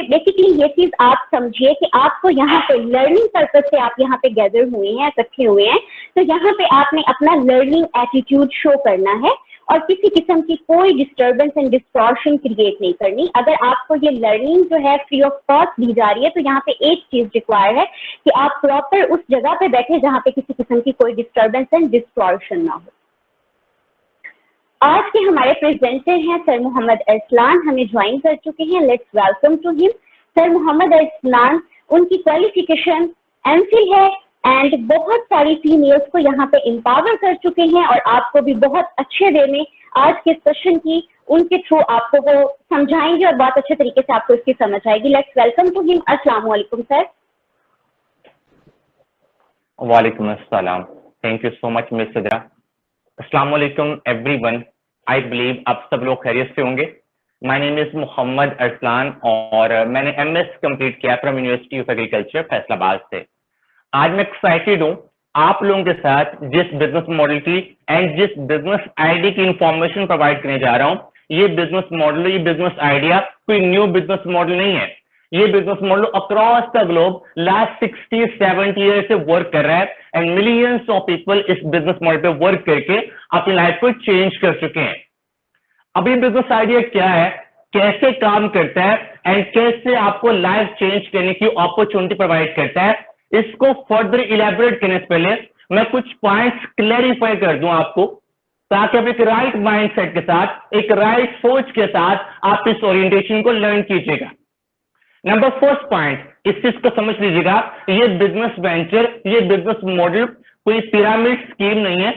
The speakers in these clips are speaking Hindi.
बेसिकली ये चीज आप समझिए कि आपको यहाँ पे लर्निंग पर्पज से आप यहाँ पे गैदर हुए हैं, इकट्ठे हुए हैं, तो यहाँ पे आपने अपना लर्निंग एटीट्यूड शो करना है और किसी किस्म की कोई डिस्टर्बेंस एंड डिस्टॉर्शन क्रिएट नहीं करनी। अगर आपको ये लर्निंग जो है फ्री ऑफ कॉस्ट दी जा रही है तो यहाँ पे एक चीज रिक्वायर है कि आप प्रॉपर उस जगह पे बैठे जहाँ पे किसी किस्म की कोई डिस्टर्बेंस एंड डिस्टॉर्शन ना हो। आज के हमारे प्रेजेंटर हैं सर मोहम्मद अरसलान, हमें ज्वाइन कर चुके हैं। Let's welcome to him. Sir Mohammad Arsalan, उनकी क्वालिफिकेशन एमफिल है एंड बहुत सारी फीमेल्स को यहाँ पे एम्पावर कर चुके हैं और आपको भी बहुत अच्छे वे में आज के सेशन की उनके थ्रू आपको वो समझाएंगे और बहुत अच्छे तरीके से आपको इसकी समझ आएगी। Let's welcome to him. अस्सलाम वालेकुम सर। वालेकुम अस्सलाम। Thank you so much miss Sadra. अस्सलाम वालेकुम एवरीवन। आई बिलीव आप सब लोग खैरियत से होंगे। My name is Mohammad Arsalan और मैंने एमएस कंप्लीट किया from university of agriculture Faisalabad से। आज मैं एक्साइटेड हूँ आप लोगों के साथ जिस बिजनेस मॉडल की एंड जिस बिजनेस आइडिया की इंफॉर्मेशन प्रोवाइड करने जा रहा हूँ। ये बिजनेस मॉडल, ये बिजनेस आइडिया कोई न्यू बिजनेस मॉडल नहीं है। ये business model across the globe last 60-70 year से वर्क कर रहा है एंड मिलियंस ऑफ पीपल इस बिजनेस मॉडल पे वर्क करके अपनी लाइफ को चेंज कर चुके हैं। अब ये बिजनेस आइडिया क्या है, कैसे काम करता है एंड कैसे आपको लाइफ चेंज करने की अपॉर्चुनिटी प्रोवाइड करता है, इसको फर्दर इलेबोरेट करने से पहले मैं कुछ पॉइंट्स क्लैरिफाई कर दूं आपको, ताकि आप एक राइट माइंडसेट के साथ, एक राइट सोच के साथ आप इस ओरिएंटेशन को लर्न कीजिएगा। नंबर फर्स्ट पॉइंट, इस चीज को समझ लीजिएगा, ये बिजनेस वेंचर, ये बिजनेस मॉडल कोई पिरामिड स्कीम नहीं है,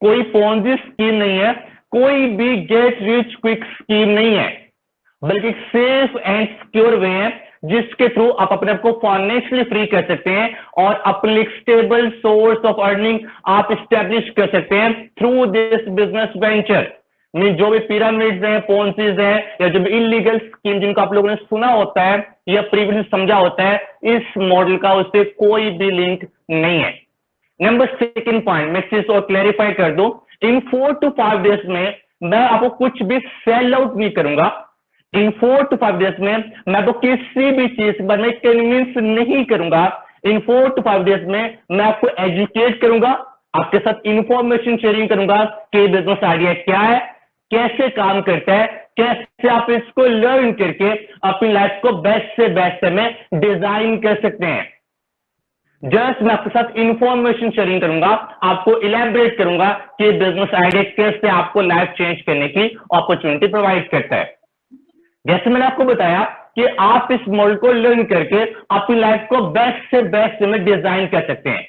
कोई पोंजी स्कीम नहीं है, कोई भी गेट रिच क्विक स्कीम नहीं है, बल्कि सेफ एंड सिक्योर वे है जिसके थ्रू आप अपने आप को फाइनेंशियली फ्री कर सकते हैं और अपने एक स्टेबल सोर्स ऑफ अर्निंग आप स्टैब्लिश कर सकते हैं through this business venture. Mean जो भी पिरामिड्स हैं, पोंसीज हैं या जो भी इलीगल स्कीम जिनको आप लोगों ने सुना होता है या प्रीवियसली समझा होता है, इस मॉडल का उससे कोई भी लिंक नहीं है। नंबर सेकंड पॉइंट, मैं चीज और क्लैरिफाई कर दूं, इन 4 to 5 डेज में मैं आपको कुछ भी सेल आउट नहीं करूंगा। इन 4 to 5 डेज में मैं आपको किसी भी चीज पर मैं कन्विंस नहीं करूंगा। इन 4 to 5 डेज में मैं आपको एजुकेट करूंगा, आपके साथ इंफॉर्मेशन शेयरिंग करूंगा कि बिजनेस आइडिया क्या है, कैसे काम करता है, कैसे आप इसको लर्न करके अपनी लाइफ को बेस्ट से बेस्ट में डिजाइन कर सकते हैं। जस्ट मैं आपके साथ इंफॉर्मेशन शेयरिंग करूंगा, आपको इलेबोरेट करूंगा कि बिजनेस आइडिया कैसे आपको लाइफ चेंज करने की अपॉर्चुनिटी प्रोवाइड करता है। जैसे मैंने आपको बताया कि आप इस मॉडल को लर्न करके अपनी लाइफ को बेस्ट से बेस्ट में डिजाइन कर सकते हैं।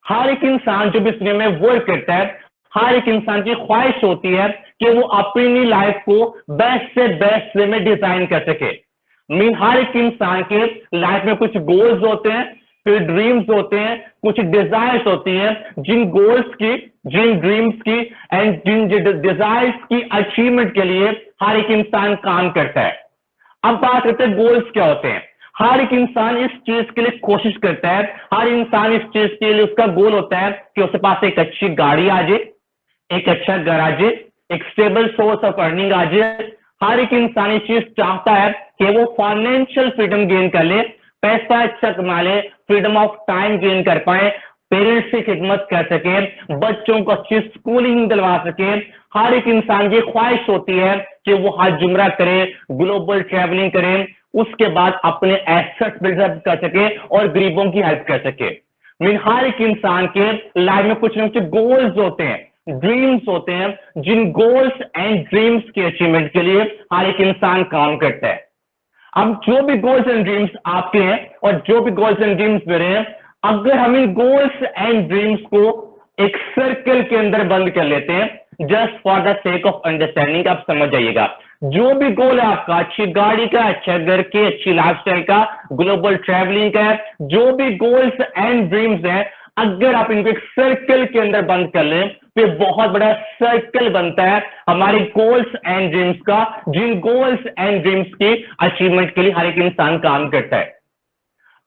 हर एक इंसान जो भी इस दुनिया में वर्क करता है, हर एक इंसान की ख्वाहिश होती है कि वो अपनी लाइफ को बेस्ट से बेस्ट वे में डिजाइन कर सके। मीन हर एक इंसान के लाइफ में कुछ गोल्स होते हैं, फिर ड्रीम्स होते हैं, कुछ डिजायर्स होती हैं, जिन गोल्स की, जिन ड्रीम्स की एंड जिन डिजायर्स की अचीवमेंट के लिए हर एक इंसान काम करता है। अब बात करते हैं गोल्स क्या होते हैं। हर एक इंसान इस चीज के लिए कोशिश करता है, हर इंसान इस चीज के लिए उसका गोल होता है कि उसके पास एक अच्छी गाड़ी आ जाए, एक अच्छा घर आ जाए, एक स्टेबल सोर्स ऑफ अर्निंग आ जाए। हर एक इंसान ये चीज चाहता है कि वो फाइनेंशियल फ्रीडम गेन कर ले, पैसा अच्छा कमा ले, फ्रीडम ऑफ टाइम गेन कर पाए, पेरेंट्स की खिदमत कर सके, बच्चों को अच्छी स्कूलिंग दिलवा सके। हर एक इंसान की ख्वाहिश होती है कि वो हज जुमरा करे, ग्लोबल ट्रैवलिंग करे, उसके बाद अपने एसेट्स बिल्डअप कर सके और गरीबों की हेल्प कर सके। मीन हर एक इंसान के लाइफ में कुछ न कुछ गोल्स होते हैं, ड्रीम्स होते हैं, जिन गोल्स एंड ड्रीम्स के अचीवमेंट के लिए हर एक इंसान काम करता है। अब जो भी गोल्स एंड ड्रीम्स आपके हैं और जो भी गोल्स एंड ड्रीम्स मेरे हैं, अगर हम इन गोल्स एंड ड्रीम्स को एक सर्कल के अंदर बंद कर लेते हैं, just for the sake of understanding, आप समझ जाइएगा। जो भी गोल है आपका, अच्छी गाड़ी का, अच्छा घर के, अच्छी लाइफस्टाइल का, ग्लोबल ट्रैवलिंग का, जो भी गोल्स एंड ड्रीम्स हैं, अगर आप इनको एक सर्कल के अंदर बंद कर लें तो बहुत बड़ा सर्कल बनता है हमारे गोल्स एंड ड्रीम्स का, जिन गोल्स एंड ड्रीम्स की अचीवमेंट के लिए हर एक इंसान काम करता है।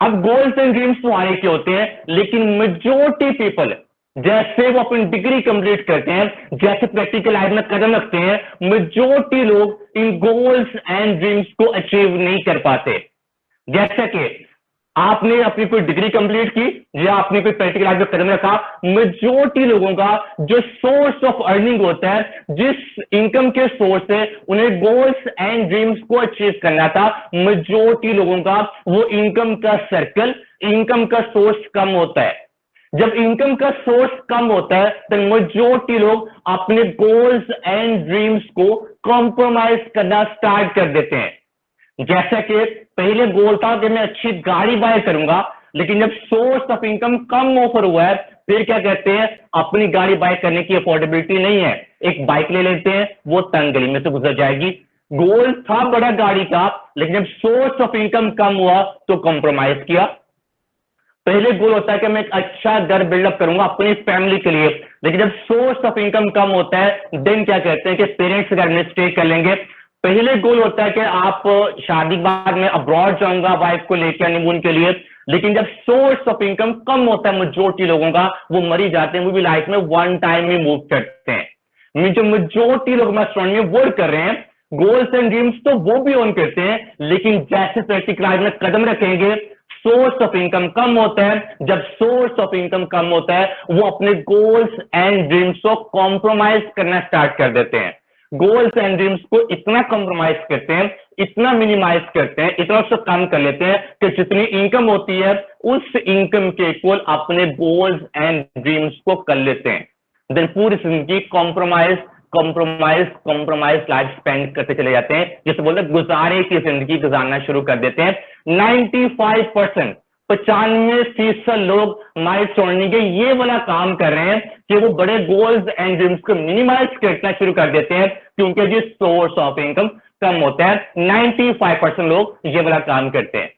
अब गोल्स एंड ड्रीम्स तो हर एक के होते हैं, लेकिन मेजॉरिटी पीपल जैसे वो अपनी डिग्री कंप्लीट करते हैं, जैसे प्रैक्टिकल लाइफ में कदम रखते हैं, मेजॉरिटी लोग इन गोल्स एंड ड्रीम्स को अचीव नहीं कर पाते। जैसे कि आपने अपनी कोई डिग्री कंप्लीट की या आपने कोई प्रैक्टिकल लाइफ में कदम रखा, मेजॉरिटी लोगों का जो सोर्स ऑफ अर्निंग होता है, जिस इनकम के सोर्स से उन्हें गोल्स एंड ड्रीम्स को अचीव करना था, मेजॉरिटी लोगों का वो इनकम का सर्कल, इनकम का सोर्स कम होता है। जब इनकम का सोर्स कम होता है तो मेजॉरिटी लोग अपने गोल्स एंड ड्रीम्स को कॉम्प्रोमाइज करना स्टार्ट कर देते हैं। जैसा कि पहले गोल था कि मैं अच्छी गाड़ी बाय करूंगा, लेकिन जब source of income come offer हुआ है, फिर क्या कहते हैं, अपनी गाड़ी बाय करने की अफोर्डेबिलिटी नहीं है, एक बाइक ले लेते हैं, वो तंग गली में से गुजर जाएगी। गोल था बड़ा गाड़ी का, लेकिन जब सोर्स ऑफ इनकम कम हुआ तो कॉम्प्रोमाइज किया। पहले गोल होता है कि मैं एक अच्छा घर बिल्डअप करूंगा अपनी फैमिली के लिए, लेकिन जब सोर्स ऑफ इनकम कम होता है देन क्या कहते हैं कि पेरेंट्स घर में स्टे कर लेंगे। पहले गोल होता है कि आप शादी के बाद में अब्रॉड जाऊंगा वाइफ को लेकर हनीमून के लिए, लेकिन जब सोर्स ऑफ इनकम कम होता है मेजॉरिटी लोगों का, वो मरी जाते हैं, वो भी लाइफ में वन टाइम में मूव करते हैं। जो मेजॉरिटी लोग सराउंडिंग में वर्क कर रहे हैं, गोल्स एंड ड्रीम्स तो वो भी ऑन करते हैं, लेकिन जैसे प्रैक्टिकल लाइफ में कदम रखेंगे, सोर्स ऑफ इनकम कम होता है। जब सोर्स ऑफ इनकम कम होता है, वो अपने गोल्स एंड ड्रीम्स को कॉम्प्रोमाइज करना स्टार्ट कर देते हैं। गोल्स एंड ड्रीम्स को इतना कॉम्प्रोमाइज करते हैं, इतना मिनिमाइज करते हैं, इतना उसको कम कर लेते हैं कि जितनी इनकम होती है उस इनकम के इक्वल अपने गोल्स एंड ड्रीम्स को कर लेते हैं। देन पूरी जिंदगी compromise compromise compromise life spend करते चले जाते हैं, जिसे बोलते हैं गुजारे की जिंदगी गुजारना शुरू कर देते हैं। 95% 95% लोग हमारे छोड़ने के ये वाला काम कर रहे हैं कि वो बड़े गोल्स एंड ड्रीम्स को मिनिमाइज करना शुरू कर देते हैं, क्योंकि जिस सोर्स ऑफ इनकम कम होता है। 95% लोग ये वाला काम करते हैं।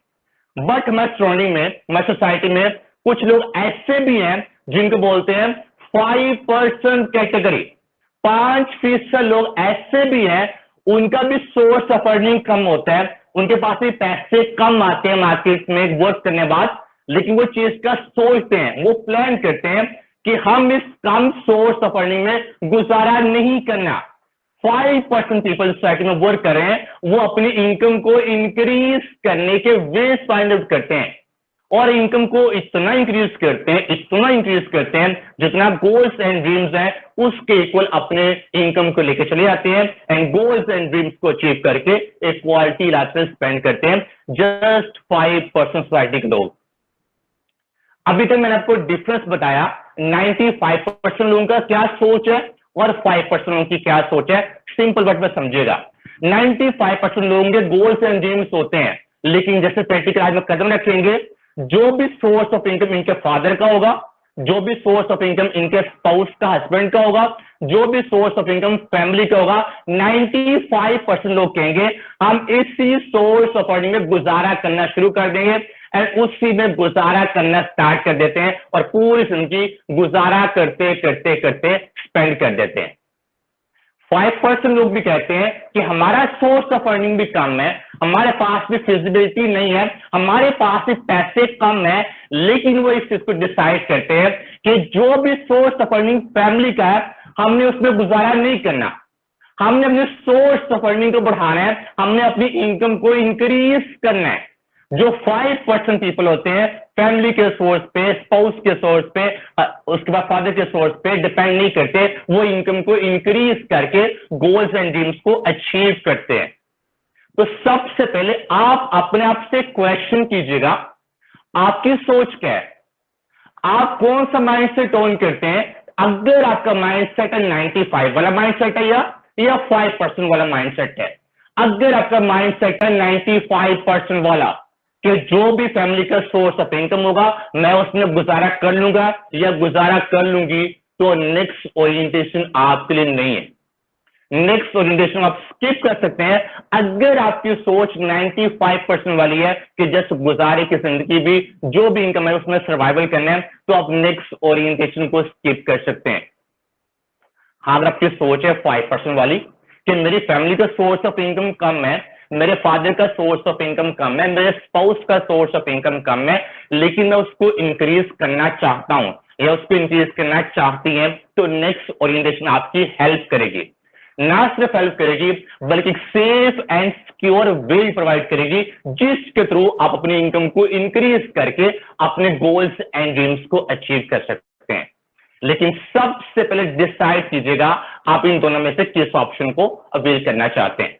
बट हमारे सराउंडिंग में, हमारी सोसाइटी में कुछ लोग ऐसे भी हैं जिनको बोलते हैं 5% कैटेगरी। 5% लोग ऐसे भी हैं, उनका भी सोर्स ऑफ अर्निंग कम होता है, उनके पास भी पैसे कम आते हैं मार्केट में वर्क करने बाद, लेकिन वो चीज का सोचते हैं, वो प्लान करते हैं कि हम इस कम सोर्स ऑफ अर्निंग में गुजारा नहीं करना। 5% पीपल सोसाइटी में वर्क कर रहे हैं, वो अपनी इनकम को इंक्रीज करने के वेज फाइंड आउट करते हैं और इनकम को इतना इंक्रीज करते हैं, इतना इंक्रीज करते हैं जितना गोल्स एंड ड्रीम्स हैं उसके इक्वल अपने इनकम को लेकर चले जाते हैं एंड गोल्स एंड ड्रीम्स को अचीव करके एक क्वालिटी लाइफ स्पेंड करते हैं। जस्ट 5% सोसाइटी के लोग। अभी तक मैंने आपको डिफरेंस बताया 95% लोगों का क्या सोच है और 5% लोगों की क्या सोच है। सिंपल वर्ड में समझिएगा, 95% लोगों के गोल्स एंड ड्रीम्स होते हैं, लेकिन जैसे प्रैक्टिकल लाइफ में कदम रखेंगे, जो भी सोर्स ऑफ इनकम इनके फादर का होगा, जो भी सोर्स ऑफ इनकम इनके स्पाउस का, हस्बैंड का होगा, जो भी सोर्स ऑफ इनकम फैमिली का होगा, 95% लोग कहेंगे हम इसी सोर्स ऑफ अर्निंग में गुजारा करना शुरू कर देंगे एंड उसी में गुजारा करना स्टार्ट कर देते हैं और पूरी जिंदगी गुजारा करते करते करते स्पेंड कर देते हैं। 5% लोग भी कहते हैं कि हमारा सोर्स ऑफ अर्निंग भी कम है, हमारे पास भी फिजिबिलिटी नहीं है, हमारे पास भी पैसे कम है, लेकिन वो इस चीज को डिसाइड करते हैं कि जो भी सोर्स ऑफ अर्निंग फैमिली का है हमने उसमें गुजारा नहीं करना, हमने अपने सोर्स ऑफ अर्निंग को बढ़ाना है, हमने अपनी इनकम को इंक्रीज करना है। जो 5% पीपल होते हैं फैमिली के सोर्स पे, स्पाउस के सोर्स पे, उसके बाद फादर के सोर्स पे डिपेंड नहीं करते, वो इनकम को इंक्रीज करके गोल्स एंड ड्रीम्स को अचीव करते हैं। तो सबसे पहले आप अपने आप से क्वेश्चन कीजिएगा, आपकी सोच क्या है, आप कौन सा माइंडसेट ऑन करते हैं। अगर आपका माइंडसेट है 95 वाला माइंडसेट है या 5% वाला माइंडसेट है, अगर आपका माइंडसेट है 95% वाला कि जो भी फैमिली का सोर्स ऑफ इनकम होगा मैं उसमें गुजारा कर लूंगा या गुजारा कर लूंगी, तो नेक्स्ट ओरिएंटेशन आपके लिए नहीं है। नेक्स्ट ओरिएंटेशन आप स्किप कर सकते हैं। अगर आपकी सोच 95% वाली है कि जस्ट गुजारे की जिंदगी भी जो भी इनकम है उसमें सर्वाइवल करना है, तो आप नेक्स्ट ओरिएंटेशन को स्किप कर सकते हैं। हाँ, अगर आपकी सोच है 5% वाली कि मेरी फैमिली का सोर्स ऑफ इनकम कम है, मेरे फादर का सोर्स ऑफ इनकम कम है, मेरे स्पाउस का सोर्स ऑफ इनकम कम है, लेकिन मैं उसको इंक्रीज करना चाहता हूं या उसको इंक्रीज करना चाहती है, तो नेक्स्ट ओरिएंटेशन आपकी हेल्प करेगी। ना सिर्फ हेल्प करेगी बल्कि एक safe and secure way provide करेगी जिसके थ्रू आप अपनी इनकम को इंक्रीज करके अपने गोल्स एंड ड्रीम्स को अचीव कर सकते हैं। लेकिन सबसे पहले डिसाइड कीजिएगा आप इन दोनों में से किस ऑप्शन को अवेल करना चाहते हैं।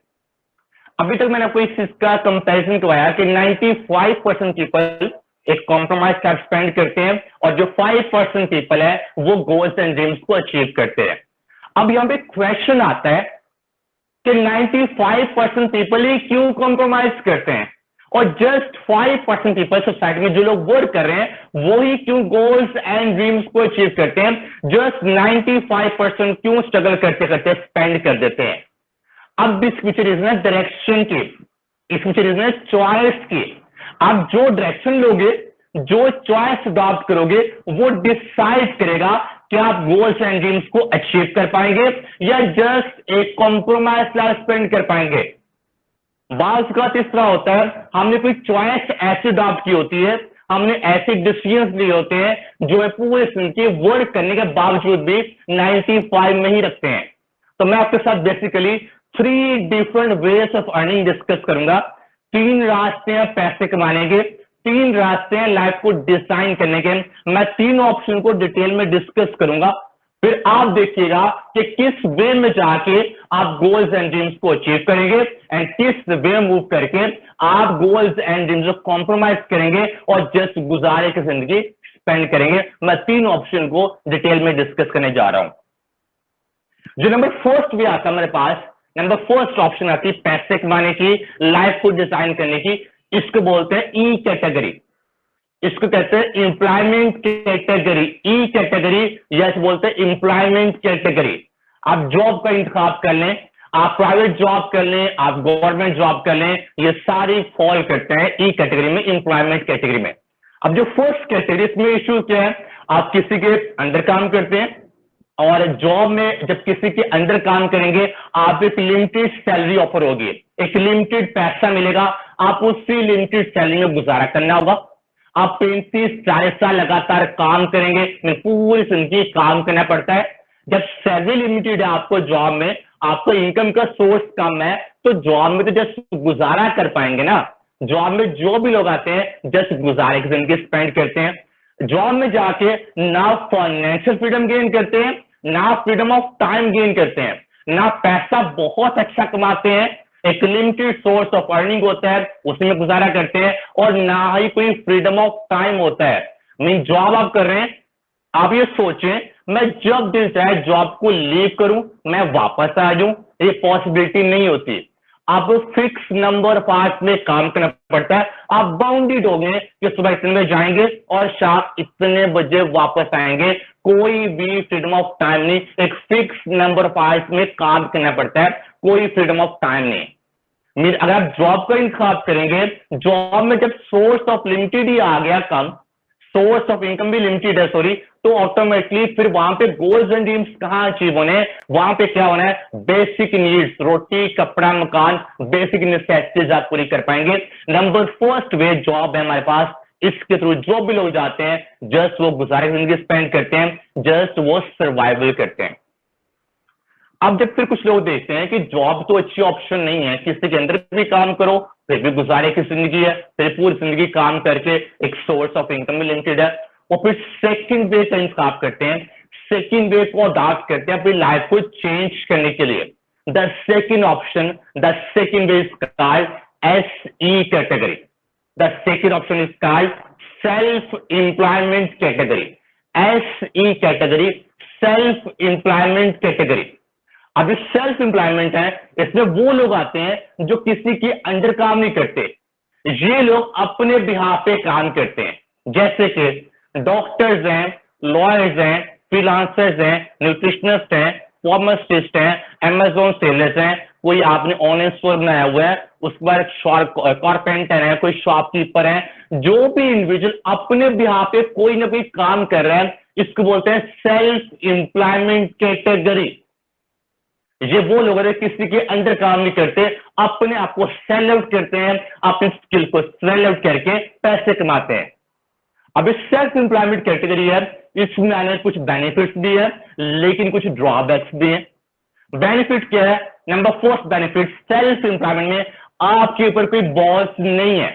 अभी तक मैंने आपको इस चीज का कंपैरिजन करवाया कि 95% पीपल एक कॉम्प्रोमाइज का स्पेंड करते हैं और जो 5% पीपल है वो गोल्स एंड ड्रीम्स को अचीव करते हैं। अब यहां पे क्वेश्चन आता है कि 95% पीपल ही क्यों कॉम्प्रोमाइज करते हैं और जस्ट 5% पीपल सोसाइटी में जो लोग वर्क कर रहे हैं वो ही क्यों गोल्स एंड ड्रीम्स को अचीव करते हैं, जस्ट 95% क्यों स्ट्रगल करते करते स्पेंड कर देते हैं। अब इस फ्यूचर इज ना डायरेक्शन की, इस फ्यूचर इज ना चॉइस की। आप जो डायरेक्शन लोगे, जो चॉइस अडॉप्ट करोगे वो डिसाइड करेगा कि आप गोल्स एंड ड्रीम्स को अचीव कर पाएंगे या जस्ट एक कॉम्प्रोमाइज लाइफ स्पेंड कर पाएंगे। बात का इस तरह होता है, हमने कोई चॉइस ऐसी अडॉप्ट की होती है, हमने ऐसे डिसीजंस लिए होते हैं जो है पूरे जिंदगी वर्क करने के बावजूद भी 95 में ही रखते हैं। तो मैं आपके साथ basically 3 different ways of earning discuss करूंगा। 3 रास्ते हैं पैसे कमाने के, 3 रास्ते हैं लाइफ को डिजाइन करने के। मैं 3 ऑप्शन को डिटेल में डिस्कस करूंगा, फिर आप देखिएगा कि किस वे में जाके आप गोल्स एंड ड्रीम्स को अचीव करेंगे एंड किस वे मूव करके आप गोल्स एंड ड्रीम्स को कॉम्प्रोमाइज करेंगे और जस्ट गुजारे की जिंदगी स्पेंड करेंगे। मैं 3 ऑप्शन को डिटेल में डिस्कस करने जा रहा हूं। जो नंबर फर्स्ट वे आता है मेरे पास, नंबर फर्स्ट ऑप्शन आती है पैसे कमाने की, लाइफ को डिजाइन करने की। इसको बोलते हैं ई कैटेगरी, इसको कहते हैं एम्प्लॉयमेंट कैटेगरी, ई कैटेगरी या बोलते हैं एम्प्लॉयमेंट कैटेगरी। आप जॉब का इंतखाब कर लें, आप प्राइवेट जॉब कर लें, आप गवर्नमेंट जॉब कर लें, ये सारी फॉल करते हैं ई कैटेगरी में, एम्प्लॉयमेंट कैटेगरी में। अब जो फर्स्ट कैटेगरी, इसमें इश्यू क्या है, आप किसी के अंडर काम करते हैं और जॉब में जब किसी के अंडर काम करेंगे आप एक लिमिटेड सैलरी ऑफर होगी, एक लिमिटेड पैसा मिलेगा, आप उसी लिमिटेड सैलरी में गुजारा करना होगा। आप 35-40 साल लगातार काम करेंगे, पूरी जिंदगी काम करना पड़ता है। जब सैलरी लिमिटेड है आपको जॉब में, आपको इनकम का सोर्स कम है, तो जॉब में तो जस्ट गुजारा कर पाएंगे ना। जॉब में जो भी लोग आते हैं जस्ट गुजारे की जिंदगी स्पेंड करते हैं। जॉब में जाके ना फाइनेंशियल फ्रीडम गेन करते हैं, ना फ्रीडम ऑफ टाइम गेन करते हैं, ना पैसा बहुत अच्छा कमाते हैं, एक लिमिटेड सोर्स ऑफ अर्निंग होता है उसमें गुजारा करते हैं, और ना ही कोई फ्रीडम ऑफ टाइम होता है। मीन जॉब आप कर रहे हैं, आप ये सोचें मैं जब दिल चाहे जॉब को लीव करूं, मैं वापस आ जाऊं, ये पॉसिबिलिटी नहीं होती। आप फिक्स नंबर ऑफ आवर्स में काम करना पड़ता है। आप बाउंडेड हो गए कि सुबह इतने बजे जाएंगे और शाम इतने बजे वापस आएंगे, कोई भी फ्रीडम ऑफ टाइम नहीं। एक फिक्स नंबर ऑफ आवर्स में काम करना पड़ता है, कोई फ्रीडम ऑफ टाइम नहीं। अगर आप जॉब का इंतखाब करेंगे, जॉब में जब सोर्स ऑफ लिमिटेड ही आ गया कम, सोर्स ऑफ इनकम भी लिमिटेड है सॉरी, तो ऑटोमेटिकली फिर वहां पे गोल्स एंड ड्रीम्स कहां अचीव होने हैं, वहां पे क्या होना है, बेसिक नीड्स, रोटी कपड़ा मकान, बेसिक नेसेसिटीज आप पूरी कर पाएंगे। नंबर फर्स्ट वे जॉब है हमारे पास, इसके थ्रू जो भी लोग जाते हैं जस्ट वो गुजारे जिंदगी स्पेंड करते हैं, जस्ट वो सर्वाइवल करते हैं। अब जब फिर कुछ लोग देखते हैं कि जॉब तो अच्छी ऑप्शन नहीं है, किसी के अंदर भी काम करो फिर भी गुजारे की जिंदगी है, फिर पूरी जिंदगी काम करके एक सोर्स ऑफ इनकम भी लिमिटेड है, और फिर सेकंड वे का इंतखाब करते हैं, सेकंड वे को अडॉप्ट करते हैं अपनी लाइफ को चेंज करने के लिए। The second option, the second way is called SE category. The second option is called self employment category. SE category, self employment category. अब जो सेल्फ एम्प्लॉयमेंट है, इसमें वो लोग आते हैं जो किसी के अंडर काम नहीं करते, ये लोग अपने बिहाफ पे काम करते हैं, जैसे कि डॉक्टर्स हैं, लॉयर्स हैं, फ्रीलांसर्स हैं, न्यूट्रिशनिस्ट हैं, फार्मासिस्ट हैं, अमेजोन सेलर्स हैं, कोई आपने ऑनलाइन स्टोर बनाया हुआ है, उसके बाद कारपेंटर है, कोई शॉपकीपर है, जो भी इंडिविजुअल अपने बिहाफ पे कोई ना कोई काम कर रहा है, इसको बोलते हैं सेल्फ एम्प्लॉयमेंट कैटेगरी। ये वो लोग हैं किसी के अंडर काम नहीं करते, अपने आप को सेल आउट करते हैं, अपने स्किल को सेल आउट करके पैसे कमाते हैं। अब इस सेल्फ एम्प्लॉयमेंट कैटेगरी है, इसमें आने कुछ बेनिफिट्स भी है लेकिन कुछ ड्रॉबैक्स भी हैं। बेनिफिट क्या है? Number first benefit, self employment में आपके ऊपर कोई बॉस नहीं है,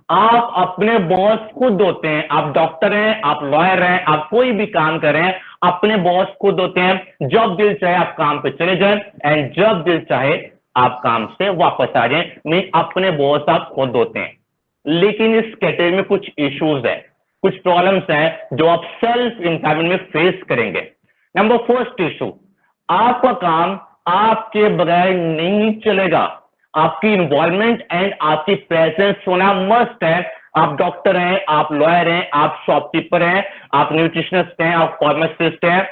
आप अपने बॉस खुद होते हैं। आप डॉक्टर हैं, आप लॉयर हैं, आप कोई भी काम कर रहे हैं, अपने बॉस खुद होते हैं। जब दिल चाहे आप काम पे चले जाएं एंड जब दिल चाहे आप काम से वापस आ जाएं। मीन अपने बॉस आप खुद होते हैं। लेकिन इस कैटेगरी में कुछ इश्यूज है, कुछ प्रॉब्लम्स हैं जो आप सेल्फ एम्प्लॉयमेंट में फेस करेंगे। नंबर फर्स्ट इशू, आपका काम आपके बगैर नहीं चलेगा। आपकी इन्वॉल्वमेंट एंड आपकी प्रेजेंस होना मस्ट है। आप डॉक्टर हैं, आप लॉयर हैं, आप शॉपकीपर हैं, आप न्यूट्रिशनिस्ट हैं, आप फार्मासिस्ट हैं,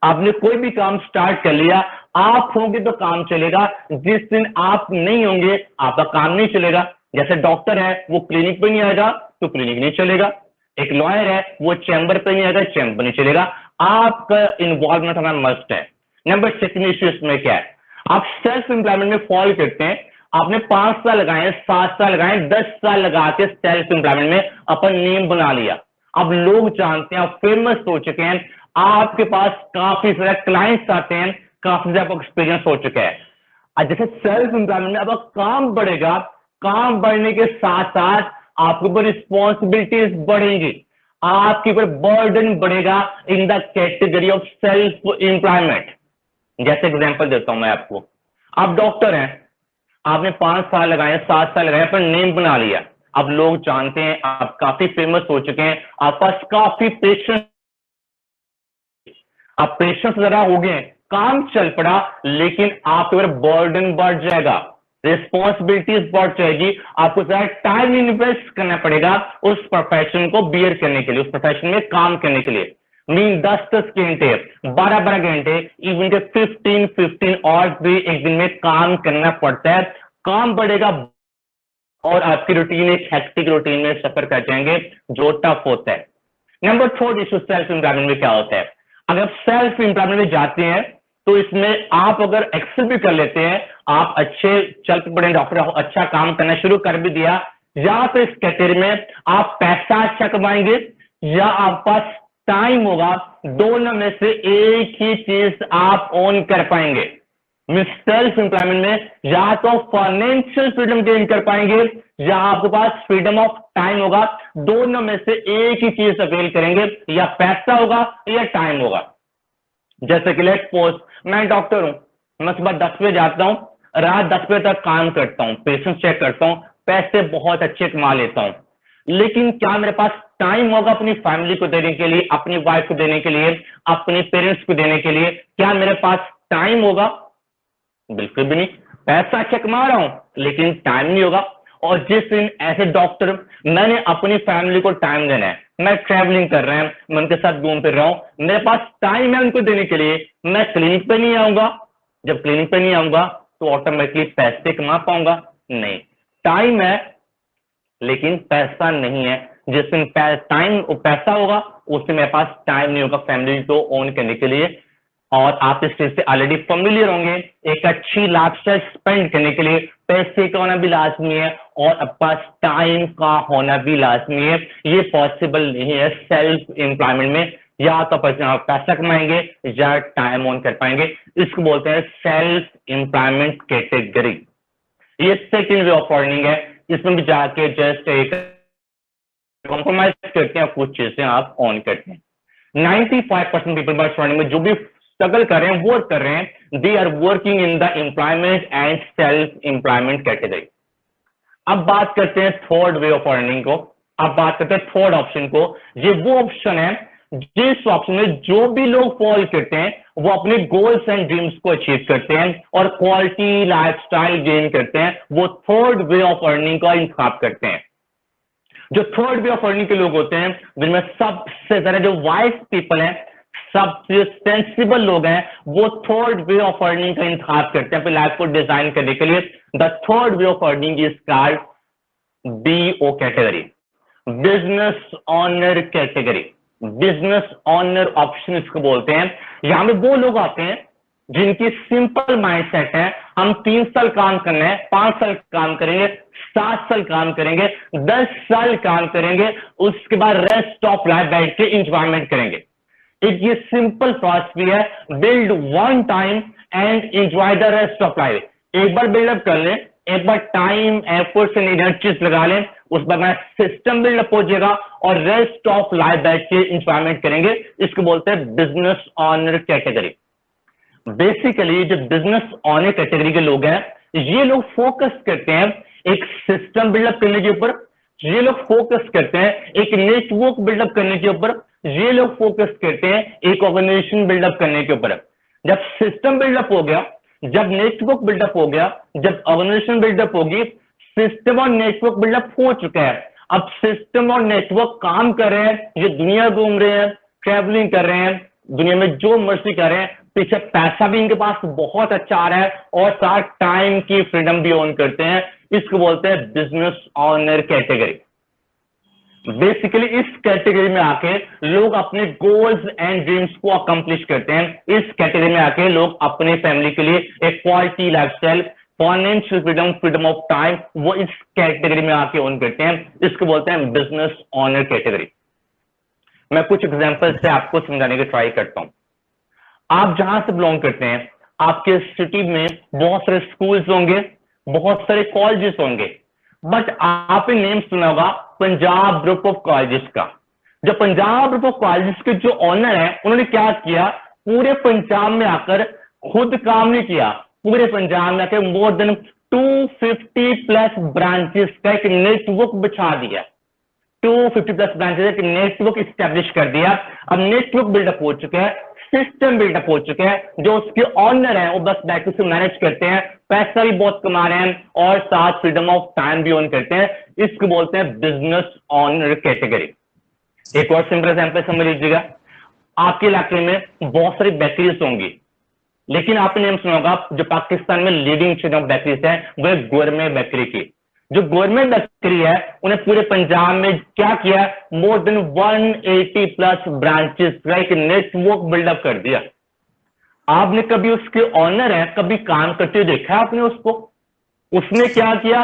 आपने कोई भी काम स्टार्ट कर लिया, आप होंगे तो काम चलेगा। जिस दिन आप नहीं होंगे आपका काम नहीं चलेगा। जैसे डॉक्टर है वो क्लिनिक पे नहीं आएगा तो क्लिनिक नहीं चलेगा, एक लॉयर है वो चैम्बर पे नहीं आएगा, चैम्बर नहीं चलेगा। आपका इन्वॉल्वमेंट होना मस्ट है। नंबर सेकंड इश्यू इसमें क्या है, आप सेल्फ एम्प्लॉयमेंट में फॉल करते हैं। आपने 5 साल लगाए, 7 साल लगाए, 10 साल लगा के सेल्फ एम्प्लॉयमेंट में अपन नेम बना लिया। अब लोग जानते हैं, आप फेमस हो चुके हैं, आपके पास काफी सारे क्लाइंट्स आते हैं, काफी ज्यादा एक्सपीरियंस हो चुका है। जैसे सेल्फ एम्प्लॉयमेंट में अब काम बढ़ेगा, काम बढ़ने के साथ साथ आपके ऊपर रिस्पॉन्सिबिलिटीज बढ़ेंगी, आपके ऊपर बर्डन बढ़ेगा in the category of self employment. जैसे एग्जांपल देता हूं मैं आपको, आप डॉक्टर हैं, आपने 5 साल लगाए, 7 साल लगाए, पर नेम बना लिया। अब लोग जानते हैं, आप काफी फेमस हो चुके हैं, आप पास काफी पेशेंस, आप पेशेंस जरा हो गए, काम चल पड़ा, लेकिन आपके ऊपर बर्डन बढ़ जाएगा, रिस्पॉन्सिबिलिटीज बढ़ जाएगी। आपको ज्यादा टाइम इन्वेस्ट करना पड़ेगा उस प्रोफेशन को बियर करने के लिए, उस प्रोफेशन में काम करने के लिए। मीन 10-10 घंटे, 12-12 घंटे, इवन के 15-15 और भी एक दिन में काम करना पड़ता है। काम बढ़ेगा और आपकी रूटीन एक हेक्टिक रूटीन में सफर कर जाएंगे जो टफ होता है। नंबर 4 इशू सेल्फ एम्प्लॉयमेंट में क्या होता है, अगर सेल्फ एम्प्लॉयमेंट में जाते हैं तो इसमें आप अगर एक्सेल भी कर लेते हैं, आप अच्छे चल पड़े डॉक्टर, अच्छा काम करना शुरू कर भी दिया, या तो इस कैटेगरी में आप पैसा अच्छा कमाएंगे या आपके पास टाइम होगा, दोनों में से एक ही चीज आप ओन कर पाएंगे। सेल्फ एम्प्लॉयमेंट में या तो फाइनेंशियल फ्रीडम गेन कर पाएंगे या आपके पास फ्रीडम ऑफ टाइम होगा, दोनों में से एक ही चीज अवेल करेंगे, या पैसा होगा या टाइम होगा। जैसे कि लेट्स सपोज मैं डॉक्टर हूं, मैं सुबह 10 बजे जाता हूं, रात 10 बजे तक काम करता हूं, पेशेंट चेक करता हूं, पैसे बहुत अच्छे कमा लेता हूं, लेकिन क्या मेरे पास टाइम होगा अपनी फैमिली को देने के लिए, अपनी वाइफ को देने के लिए, अपने पेरेंट्स को देने के लिए? क्या मेरे पास टाइम होगा? बिल्कुल भी नहीं। पैसा अच्छा कमा रहा हूं लेकिन टाइम नहीं होगा। और जिस दिन ऐसे डॉक्टर, मैंने अपनी फैमिली को टाइम देना है, मैं ट्रैवलिंग कर रहा हूं, मैं उनके साथ घूम फिर रहा हूं, मेरे पास टाइम है उनको देने के लिए, मैं क्लिनिक पे नहीं आऊंगा। जब क्लिनिक पे नहीं आऊंगा तो ऑटोमेटिकली पैसे कमा पाऊंगा? नहीं। टाइम है लेकिन पैसा नहीं है। जिस दिन टाइम पैसा होगा उस दिन मेरे पास टाइम नहीं होगा फैमिली को ओन करने के लिए। और आप इस चीज से ऑलरेडी फेमिलियर होंगे, एक अच्छी लाइफस्टाइल स्पेंड करने के लिए पैसे का होना भी लाजमी है और आपके पास टाइम का होना भी लाजमी है। ये पॉसिबल नहीं है सेल्फ एम्प्लॉयमेंट में, या तो पैसा कमाएंगे या टाइम ऑन कर पाएंगे। इसको बोलते हैं सेल्फ एम्प्लॉयमेंट कैटेगरी। ये सेकेंड वे ऑफ अर्निंग है, इसमें भी जाके जस्ट एक कॉम्प्रोमाइज करते हैं, कुछ चीजें आप ऑन करते हैं। 95% पीपल बाय अर्निंग में जो भी स्ट्रगल कर रहे हैं, वर्क कर रहे हैं, they are working in the employment and self employment category. अब बात करते हैं थर्ड वे ऑफ अर्निंग को, अब बात करते हैं थर्ड ऑप्शन को। ये वो ऑप्शन है जिस ऑप्शन में जो भी लोग फॉल करते हैं वो अपने गोल्स एंड ड्रीम्स को अचीव करते हैं और क्वालिटी लाइफस्टाइल गेन करते हैं। वो थर्ड वे ऑफ अर्निंग का इंतखाब करते हैं। जो थर्ड वे ऑफ अर्निंग के लोग होते हैं, जिनमें सबसे ज्यादा जो वाइज पीपल हैं, सबसे सेंसिबल लोग हैं, वो थर्ड वे ऑफ अर्निंग का इंतखाब करते हैं अपनी लाइफ को डिजाइन करने के लिए। The third way of earning is called BO category, business honour category. Business honour option इसको बोलते हैं। यहां में वो लोग आते हैं जिनकी सिंपल माइंडसेट है, हम 3 साल काम करना है, 5 साल काम करेंगे, 7 साल काम करेंगे, 10 साल काम करेंगे, उसके बाद रेस्ट ऑफ लाइफ बैठ के इंजॉयमेंट करेंगे। एक ये सिंपल फिलॉसफी है, build one time and enjoy the rest of life. एक बार बिल्डअप कर लें, एक बार टाइम एफर्ट्स एंड एनर्जीज लगा लें, उस पर मैं सिस्टम बिल्डअप हो जाएगा और रेस्ट ऑफ लाइफ बैठ के इंजॉयमेंट करेंगे। इसको बोलते हैं बिजनेस ऑनर कैटेगरी। बेसिकली जो बिजनेस ऑनर कैटेगरी के लोग हैं, ये लोग फोकस करते हैं एक सिस्टम बिल्डअप करने के ऊपर, ये लोग फोकस करते हैं एक नेटवर्क बिल्डअप करने के ऊपर, ये लोग फोकस करते हैं एक ऑर्गेनाइजेशन बिल्डअप करने के ऊपर। जब सिस्टम बिल्डअप हो गया, जब नेटवर्क बिल्डअप हो गया, जब ऑर्गेनाइजेशन बिल्डअप होगी, सिस्टम और नेटवर्क बिल्डअप हो चुका है, अब सिस्टम और नेटवर्क काम कर रहे हैं, ये दुनिया घूम रहे हैं, ट्रेवलिंग कर रहे हैं, दुनिया में जो मर्जी कर रहे हैं, पीछे पैसा भी इनके पास बहुत अच्छा आ रहा है और साथ टाइम की फ्रीडम भी ओन करते हैं। इसको बोलते हैं बिजनेस ऑनर कैटेगरी। बेसिकली इस कैटेगरी में आके लोग अपने गोल्स एंड ड्रीम्स को अकम्प्लिश करते हैं। इस कैटेगरी में आके लोग अपने फैमिली के लिए एक quality lifestyle, financial freedom, freedom of time, वो इस कैटेगरी में आके ओन करते हैं। इसको बोलते हैं बिजनेस ऑनर कैटेगरी। मैं कुछ एग्जांपल से आपको समझाने की ट्राई करता हूं। आप जहां से बिलोंग करते हैं, आपके सिटी में बहुत सारे स्कूल्स होंगे, बहुत सारे कॉलेजेस होंगे, बट आपने नेम सुना होगा पंजाब ग्रुप ऑफ कॉलेजेस का। जो पंजाब ग्रुप ऑफ कॉलेजेस के जो ऑनर है, उन्होंने क्या किया, पूरे पंजाब में आकर खुद काम नहीं किया, पूरे पंजाब में आकर मोर देन 250 प्लस ब्रांचेस का एक नेटवर्क बिछा दिया। 250 प्लस ब्रांचेस एक नेटवर्क स्टैब्लिश कर दिया। अब नेटवर्क बिल्डअप हो चुका है, सिस्टम बिल्डअप हो चुका है, जो उसके ऑनर हैं वो बस बैठ के मैनेज करते हैं, पैसा भी बहुत कमा रहे हैं और साथ फ्रीडम ऑफ टाइम भी ओन करते हैं। इसको बोलते हैं बिजनेस ऑनर कैटेगरी। एक और सिंपल एग्जांपल समझ लीजिएगा। आपके इलाके में बहुत सारी बेकरीज होंगी, लेकिन आपने नेम सुना होगा जो पाकिस्तान में लीडिंग चेन ऑफ बेकरीज है वो है गोरमे बेकरी की। जो गवर्नमेंट बेकरी है, उन्हें पूरे पंजाब में क्या किया, मोर देन 180 प्लस ब्रांचेस का एक नेटवर्क बिल्डअप कर दिया। आपने कभी उसके ऑनर है, कभी काम करते हुए देखा है आपने उसको? उसने क्या किया,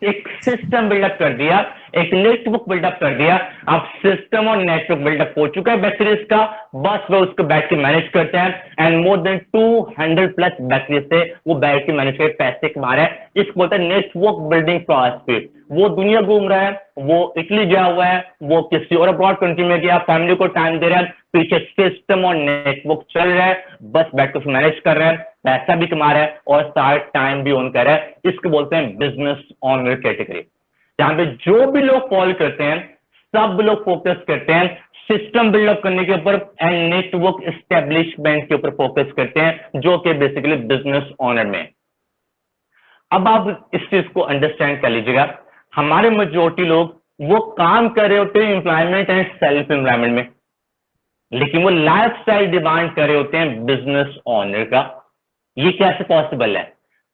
एक सिस्टम बिल्डअप कर दिया, एक नेटवर्क बिल्डअप कर दिया। अब सिस्टम और नेटवर्क बिल्डअप हो चुका है बेकरीज का, बस वो उसको बैठ के मैनेज करते हैं and more than 200 plus bakeries से वो बैठ के मैनेज करके पैसे कमा रहे हैं। इसको बोलते हैं नेटवर्क बिल्डिंग फिलॉसफी। वो दुनिया घूम रहा है, वो इटली गया हुआ है, वो किसी और अब्रॉड कंट्री में गया, फैमिली को टाइम दे रहा है, पीछे सिस्टम और नेटवर्क चल रहा है, बस बैठ के मैनेज कर रहा है, पैसा भी कमा रहा है और सारा टाइम भी ओन कर रहा है। इसको बोलते हैं बिजनेस ऑनर कैटेगरी। जहां पे जो भी लोग फॉलो करते हैं, सब लोग फोकस करते हैं सिस्टम बिल्डअप करने के ऊपर एंड नेटवर्क एस्टेब्लिशमेंट के ऊपर फोकस करते हैं, जो कि बेसिकली बिजनेस ऑनर में। अब आप इस चीज को अंडरस्टैंड कर लीजिएगा। हमारे मेजॉरिटी लोग वो काम कर रहे होते हैं एम्प्लॉयमेंट एंड सेल्फ एम्प्लॉयमेंट में, लेकिन वो लाइफस्टाइल डिमांड कर रहे होते हैं बिजनेस ऑनर का। ये कैसे पॉसिबल है?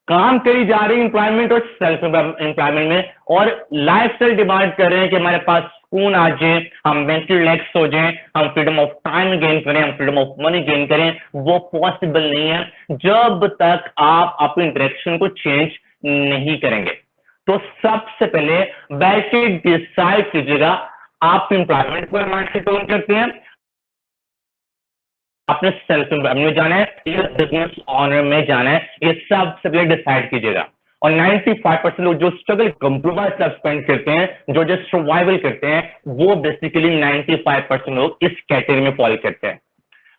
काम करी जा रही एम्प्लॉयमेंट और सेल्फ एम्प्लॉयमेंट में, और लाइफस्टाइल डिमांड कर रहे हैं कि हमारे पास सुकून आ जाए, हम मेंटल रिलैक्स हो जाए, हम फ्रीडम ऑफ टाइम गेन करें, हम फ्रीडम ऑफ मनी गेन करें। वो पॉसिबल नहीं है जब तक आप अपनी डायरेक्शन को चेंज नहीं करेंगे। तो सबसे पहले बैठ के डिसाइड कीजिएगा आप एम्प्लॉयमेंट को मार्केट ओन करते हैं, अपने सेल्फ एम्प्लॉयमेंट में जाना है या बिजनेस ऑनर में जाना है, ये सबसे पहले डिसाइड कीजिएगा। और 95% लोग जो स्ट्रगल कंप्रोमाइज लाइफ स्पेंड करते हैं, जो सर्वाइवल करते हैं, वो बेसिकली 95% लोग इस कैटेगरी में फॉलो करते हैं।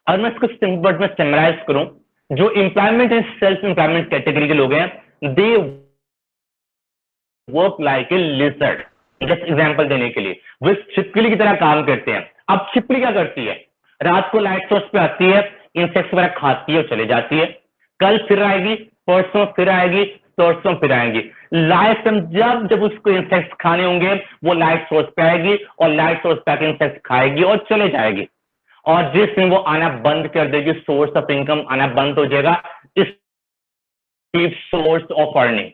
और मैं इसको सिंपल वर्ड में समराइज करूं, जो employment and self employment category के लोग हैं, they work like a lizard. Just example देने के लिए, वो छिपकली की तरह काम करते हैं। अब छिपकली क्या करती है, रात को लाइट सोर्स पे आती है, इंसेक्ट्स वगैरह खाती है और चली जाती है, कल फिर आएगी, परसों फिर आएगी, परसों फिर आएंगी। लाइफ टाइम जब जब उसको इंसेक्ट्स खाने होंगे, वो लाइट सोर्स पे आएगी और लाइट सोर्स पे आके इंसेक्ट्स खाएगी और चले जाएगी। और जिस दिन वो आना बंद कर देगी, सोर्स ऑफ इनकम आना बंद हो जाएगा, इस सोर्स ऑफ अर्निंग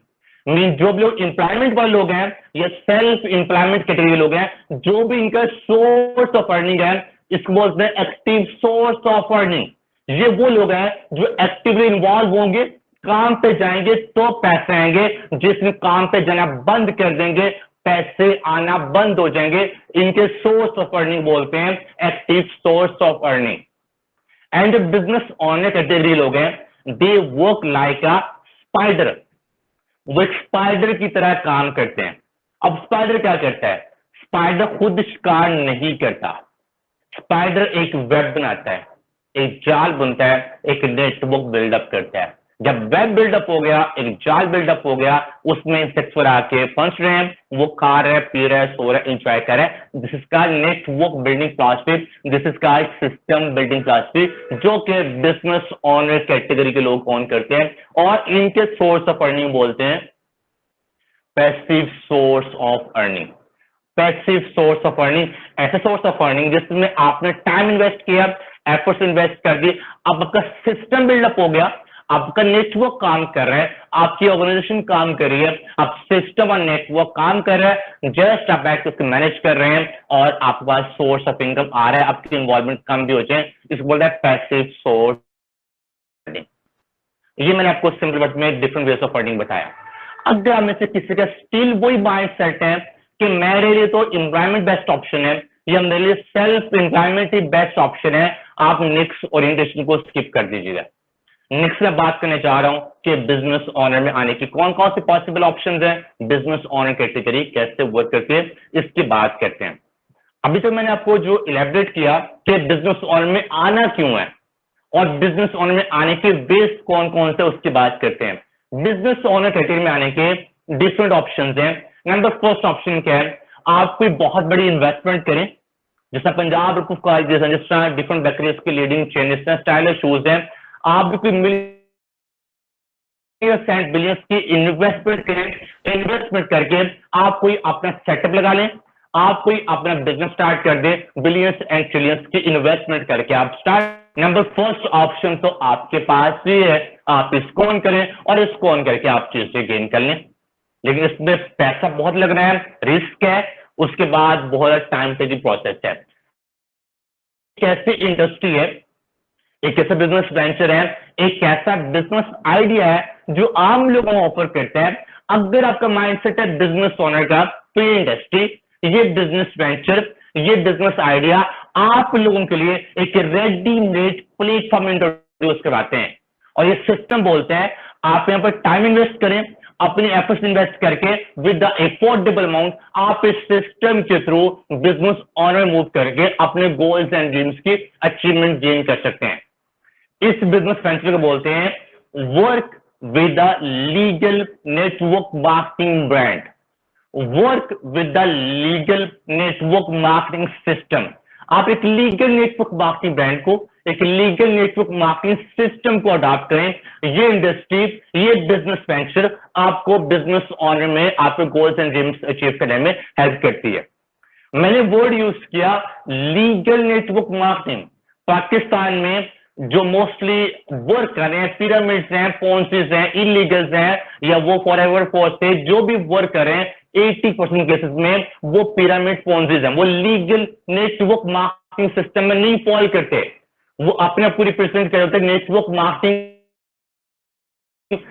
मीन जो भी लोग एम्प्लॉयमेंट वाले लोग हैं या सेल्फ एम्प्लॉयमेंट कैटेगरी लोग हैं, जो भी इनका सोर्स ऑफ अर्निंग है, इसको बोलते हैं एक्टिव सोर्स ऑफ अर्निंग। ये वो लोग हैं जो एक्टिवली इन्वॉल्व होंगे, काम पे जाएंगे तो पैसे आएंगे, जिसने काम पे जाना बंद कर देंगे पैसे आना बंद हो जाएंगे। इनके सोर्स ऑफ अर्निंग बोलते हैं active source of earning. And business owner category लोग हैं, they work like a spider, वो एक स्पाइडर की तरह काम करते हैं। अब स्पाइडर क्या करता है? स्पाइडर खुद शिकार नहीं करता, स्पाइडर एक वेब बनाता है, एक जाल बुनता है, एक नेटवर्क बिल्डअप करता है। जब वेब बिल्डअप हो गया, एक जाल बिल्डअप हो गया, उसमें इंसेक्ट्स आके फंस रहे हैं, वो खा रहे हैं, पी रहे हैं, सो रहे हैं, एंजॉय कर रहे हैं। दिस इज का network building philosophy, this is का सिस्टम बिल्डिंग फिलॉसफी, जो कि बिजनेस ऑनर कैटेगरी के लोग ऑन करते हैं, और इनके सोर्स ऑफ अर्निंग बोलते हैं passive source of earning. Passive source of earning, ऐसा सोर्स ऑफ अर्निंग जिसमें आपने टाइम इन्वेस्ट किया, एफर्ट्स इन्वेस्ट कर दिए, अब आपका सिस्टम बिल्डअप हो गया, आपका नेटवर्क काम कर रहा है, आपकी ऑर्गेनाइजेशन काम कर रही है, आप सिस्टम और नेटवर्क काम कर रहा है, जस्ट आप बैठ उसको मैनेज कर रहे हैं और आपके पास सोर्स ऑफ इनकम आ रहा है, आपकी इन्वॉल्वमेंट कम भी हो जाए, इसको बोलता है पैसिव सोर्स। ये मैंने आपको सिंपल वर्ड में डिफरेंट वेज ऑफ अर्निंग बताया। अगर आप में से किसी का स्टिल वही माइंड सेट है कि मेरे लिए तो एम्प्लॉयमेंट बेस्ट ऑप्शन है या मेरे लिए सेल्फ एम्प्लॉयमेंट ही बेस्ट ऑप्शन है, आप नेक्स्ट ओरिएंटेशन को स्किप कर दीजिएगा। नेक्स्ट मैं बात करने जा रहा हूं कि बिजनेस ऑनर में आने की कौन कौन से पॉसिबल ऑप्शंस हैं, बिजनेस ऑनर कैटेगरी कैसे वर्क करती है, इसकी बात करते हैं। अभी तक मैंने आपको जो इलेबरेट किया कि बिजनेस ऑनर में आना क्यों है और बिजनेस ऑनर में आने के बेस कौन कौन से, उसकी बात करते हैं। बिजनेस ऑनर कैटेगरी में आने के डिफरेंट ऑप्शंस हैं। नंबर फर्स्ट ऑप्शन क्या है? आप कोई बहुत बड़ी इन्वेस्टमेंट करें, जैसा पंजाब रुकूफ कॉलेज, जिस तरह डिफरेंट बेकरीज की लीडिंग चेन, जिस तरह स्टाइलिश शूज हैं, आप भी कोई बिलियंस की इन्वेस्टमेंट करें, इन्वेस्टमेंट करके आप कोई अपना सेटअप लगा लें, आप कोई अपना बिजनेस स्टार्ट कर दें, बिलियंस एंड ट्रिलियंस की इन्वेस्टमेंट करके आप स्टार्ट। नंबर फर्स्ट ऑप्शन तो आपके पास ही है, आप इसको ऑन करें और इसको ऑन करके आप चीजें गेन कर लें, लेकिन इसमें पैसा बहुत लग रहा है, रिस्क है, उसके बाद बहुत टाइम टेकिंग प्रोसेस है। कैसी इंडस्ट्री है, एक ऐसा बिजनेस वेंचर है, एक ऐसा बिजनेस आइडिया है जो आम लोगों को ऑफर करता है। अगर आपका माइंडसेट है बिजनेस ओनर का, तो ये इंडस्ट्री, ये बिजनेस वेंचर, ये बिजनेस आइडिया आप लोगों के लिए एक रेडीमेड प्लेटफॉर्म इंट्रोड्यूस करवाते हैं, और ये सिस्टम बोलते हैं आप यहां पर टाइम इन्वेस्ट करें, अपने एफर्ट्स इन्वेस्ट करके विद द अफोर्डेबल अमाउंट आप इस सिस्टम के थ्रू बिजनेस ऑनर मूव करके अपने गोल्स एंड ड्रीम्स की अचीवमेंट गेन कर सकते हैं। इस बिजनेस वेंचर को बोलते हैं work with the legal network marketing brand, work with the legal network marketing system. आप एक लीगल नेटवर्क मार्केटिंग ब्रांड को, एक लीगल नेटवर्क मार्केटिंग सिस्टम को अडॉप्ट करें। ये इंडस्ट्री, ये बिजनेस वेंचर आपको बिजनेस ऑनर में आपके गोल्स एंड ड्रीम्स अचीव करने में हेल्प करती है। मैंने वर्ड यूज किया लीगल नेटवर्क मार्केटिंग। पाकिस्तान में जो मोस्टली वर्क कर रहे हैं, पिरामिड्स हैं, पॉन्सीज हैं, इलीगल्स हैं, या वो फॉरएवर फोर्स से जो भी वर्क कर रहे हैं, 80% केसेस में वो पिरामिड पॉन्सीज हैं, वो लीगल नेटवर्क मार्केटिंग सिस्टम में नहीं फॉल करते, वो अपने आप को रिप्रेजेंट कर होते नेटवर्क मार्केटिंग,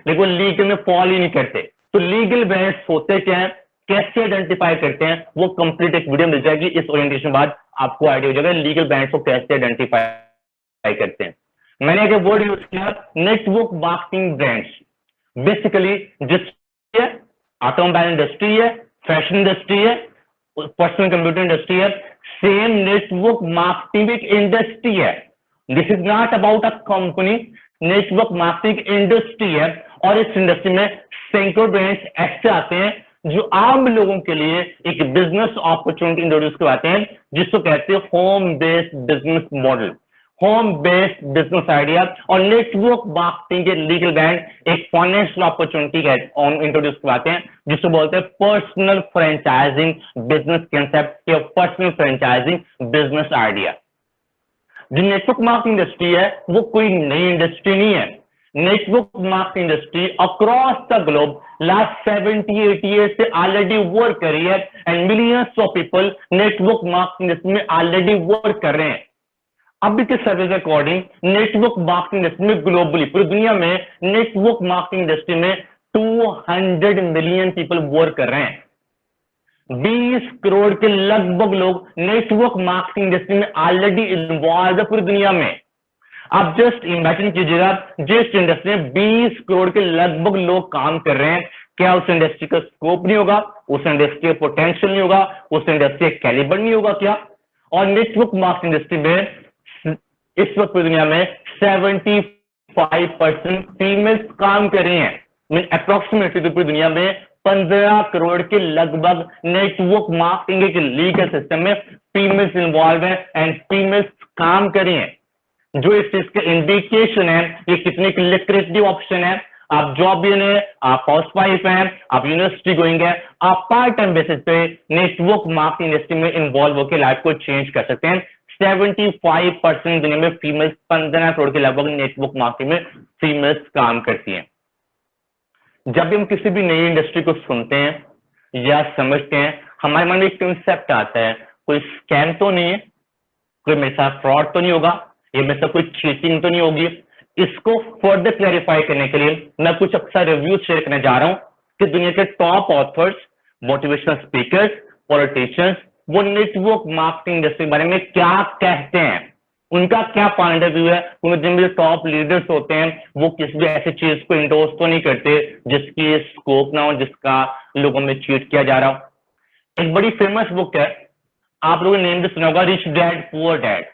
लेकिन वो लीगल में फॉल ही नहीं करते। तो लीगल ब्रांड्स होते क्या है, कैसे आइडेंटिफाई करते हैं, वो कंप्लीट एक वीडियो मिल जाएगी इस ओरिएंटेशन बाद, आपको आइडिया हो जाएगा लीगल ब्रांड्स को कैसे आइडेंटिफाई करते हैं। मैंने एक वर्ड यूज किया नेटवर्क मार्केटिंग ब्रांड्स। बेसिकली जिस ऑटोमोबाइल इंडस्ट्री है, फैशन इंडस्ट्री है, पर्सनल कंप्यूटर इंडस्ट्री है, सेम नेटवर्क मार्केटिंग एक इंडस्ट्री है। This is not about a company, network marketing industry है, और इस इंडस्ट्री में सैकड़ों ब्रांड्स ऐसे आते हैं जो आम लोगों के लिए एक बिजनेस अपॉर्चुनिटी इंट्रोड्यूस करवाते हैं, जिसको कहते हैं home based business model, home based business idea. और नेटवर्क मार्केटिंग के लीगल ब्रांड एक फाइनेंशियल अपॉर्चुनिटी इंट्रोड्यूस करवाते हैं, जिसको बोलते हैं पर्सनल फ्रेंचाइजिंग बिजनेस कंसेप्ट या पर्सनल फ्रेंचाइजिंग बिजनेस आइडिया। जो नेटवर्क मार्केटिंग इंडस्ट्री है वो कोई नई इंडस्ट्री नहीं है। Network marketing industry across the globe last 70-80 years से ऑलरेडी वर्क कर रही है, and millions of people network marketing industry में ऑलरेडी वर्क कर रहे हैं। अभी के सर्वे के अकॉर्डिंग नेटवर्क मार्केटिंग इंडस्ट्री में ग्लोबली, पूरी दुनिया में नेटवर्क मार्केटिंग इंडस्ट्री में 200 मिलियन पीपल वर्क कर रहे हैं। 20 करोड़ के लगभग लोग नेटवर्क मार्केटिंग इंडस्ट्री में ऑलरेडी इन्वॉल्व है पूरी दुनिया में। आप जस्ट इमेजिन कीजिएगा, जिस इंडस्ट्री में 20 करोड़ के लगभग लोग काम कर रहे हैं, क्या उस इंडस्ट्री का स्कोप नहीं होगा, उस इंडस्ट्री का पोटेंशियल नहीं होगा, उस इंडस्ट्री का कैलिबर नहीं होगा क्या? और नेटवर्क मार्केटिंग इंडस्ट्री में इस वक्त पूरी दुनिया में 75% फीमेल्स काम कर रही हैं। मीन अप्रोक्सीमेटली पूरी दुनिया में 15 करोड़ के लगभग नेटवर्क मार्केटिंग के लीगल सिस्टम में फीमेल्स इन्वॉल्व है एंड फीमेल्स काम कर रही हैं, जो इस चीज का इंडिकेशन है ये कितने लिक्रेटिव ऑप्शन है। आप जॉब भी है, आप हाउसवाइफ हैं, आप यूनिवर्सिटी गोइंग है, आप पार्ट टाइम बेसिस पे नेटवर्क मार्केटिंग इंडस्ट्री में इन्वॉल्व होकर लाइफ को चेंज कर सकते हैं। 75% दुनिया में फीमेल्स, 15 करोड़ के लगभग नेटवर्क मार्केटिंग में फीमेल्स काम करती हैं। जब भी हम किसी भी नई इंडस्ट्री को सुनते हैं या समझते हैं, हमारे मन में एक कंसेप्ट आता है, कोई स्कैम तो नहीं है, कोई मेरे साथ फ्रॉड तो नहीं होगा, ये मेरे साथ कोई चीटिंग तो नहीं होगी। इसको फर्दर क्लैरिफाई करने के लिए मैं कुछ अक्सर रिव्यू शेयर करने जा रहा हूं कि दुनिया के top authors, motivational speakers, politicians वो नेटवर्क मार्केटिंग इंडस्ट्री के बारे में क्या कहते हैं, उनका क्या पॉइंट ऑफ व्यू है। जिनमें टॉप लीडर्स होते हैं वो किसी भी ऐसी चीज को इंडोर्स तो नहीं करते जिसकी स्कोप ना हो, जिसका लोगों में चीट किया जा रहा हो। एक बड़ी फेमस बुक है, आप लोगों ने नेम भी सुना होगा, रिच डैड पुअर डैड,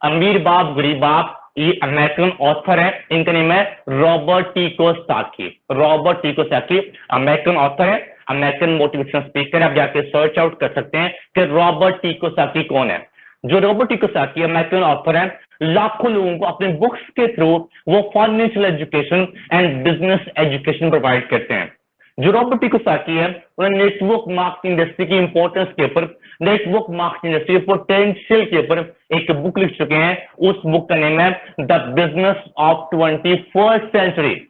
अमीर बाप गरीब बाप। ये अमेरिकन ऑथर है, इनका नेम है Robert T Kiyosaki. Robert T Kiyosaki American author है, अमेरिकन मोटिवेशनल स्पीकर। आप जाके सर्च आउट कर सकते हैं कि रॉबर्ट टी कियोसाकी कौन है। जो Robert T Kiyosaki American author है, लाखों लोगों को अपने बुक्स के थ्रू वो financial education and business education provide करते हैं। जो रॉबर्ट टी कियोसाकी है, उन्होंने नेटवर्क मार्केटिंग इंडस्ट्री की इंपॉर्टेंस के ऊपर, नेटवर्क मार्केटिंग इंडस्ट्री के पोटेंशियल के ऊपर एक बुक लिख चुके हैं। उस बुक का नेम है the business of 21st century.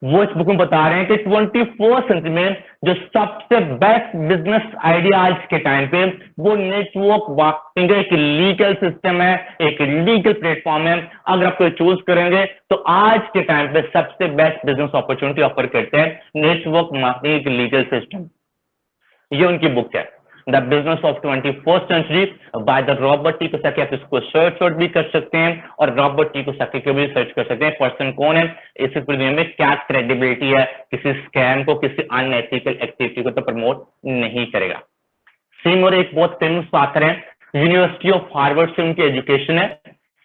वो इस बुक में बता रहे हैं कि 21st सेंचुरी में जो सबसे बेस्ट बिजनेस आइडिया आज के टाइम पे वो नेटवर्क मार्केटिंग एक लीगल सिस्टम है, एक लीगल प्लेटफॉर्म है। अगर आप कोई चूज करेंगे तो आज के टाइम पे सबसे बेस्ट बिजनेस अपॉर्चुनिटी ऑफर करते हैं नेटवर्क मार्केटिंग एक लीगल सिस्टम। ये उनकी बुक है the business of 21st century by the Robert T Kiyosaki. आप इसको सर्च आउट भी कर सकते हैं और रॉबर्ट टी कियोसाकी को भी सर्च कर सकते हैं। पर्सन कौन है, इस पूरी दुनिया में क्या क्रेडिबिलिटी है, किसी स्कैम को, किसी अनएथिकल एक्टिविटी को तो प्रमोट नहीं करेगा। सेम और एक बहुत फेमस ऑथर है, यूनिवर्सिटी ऑफ हार्वर्ड से उनकी एजुकेशन है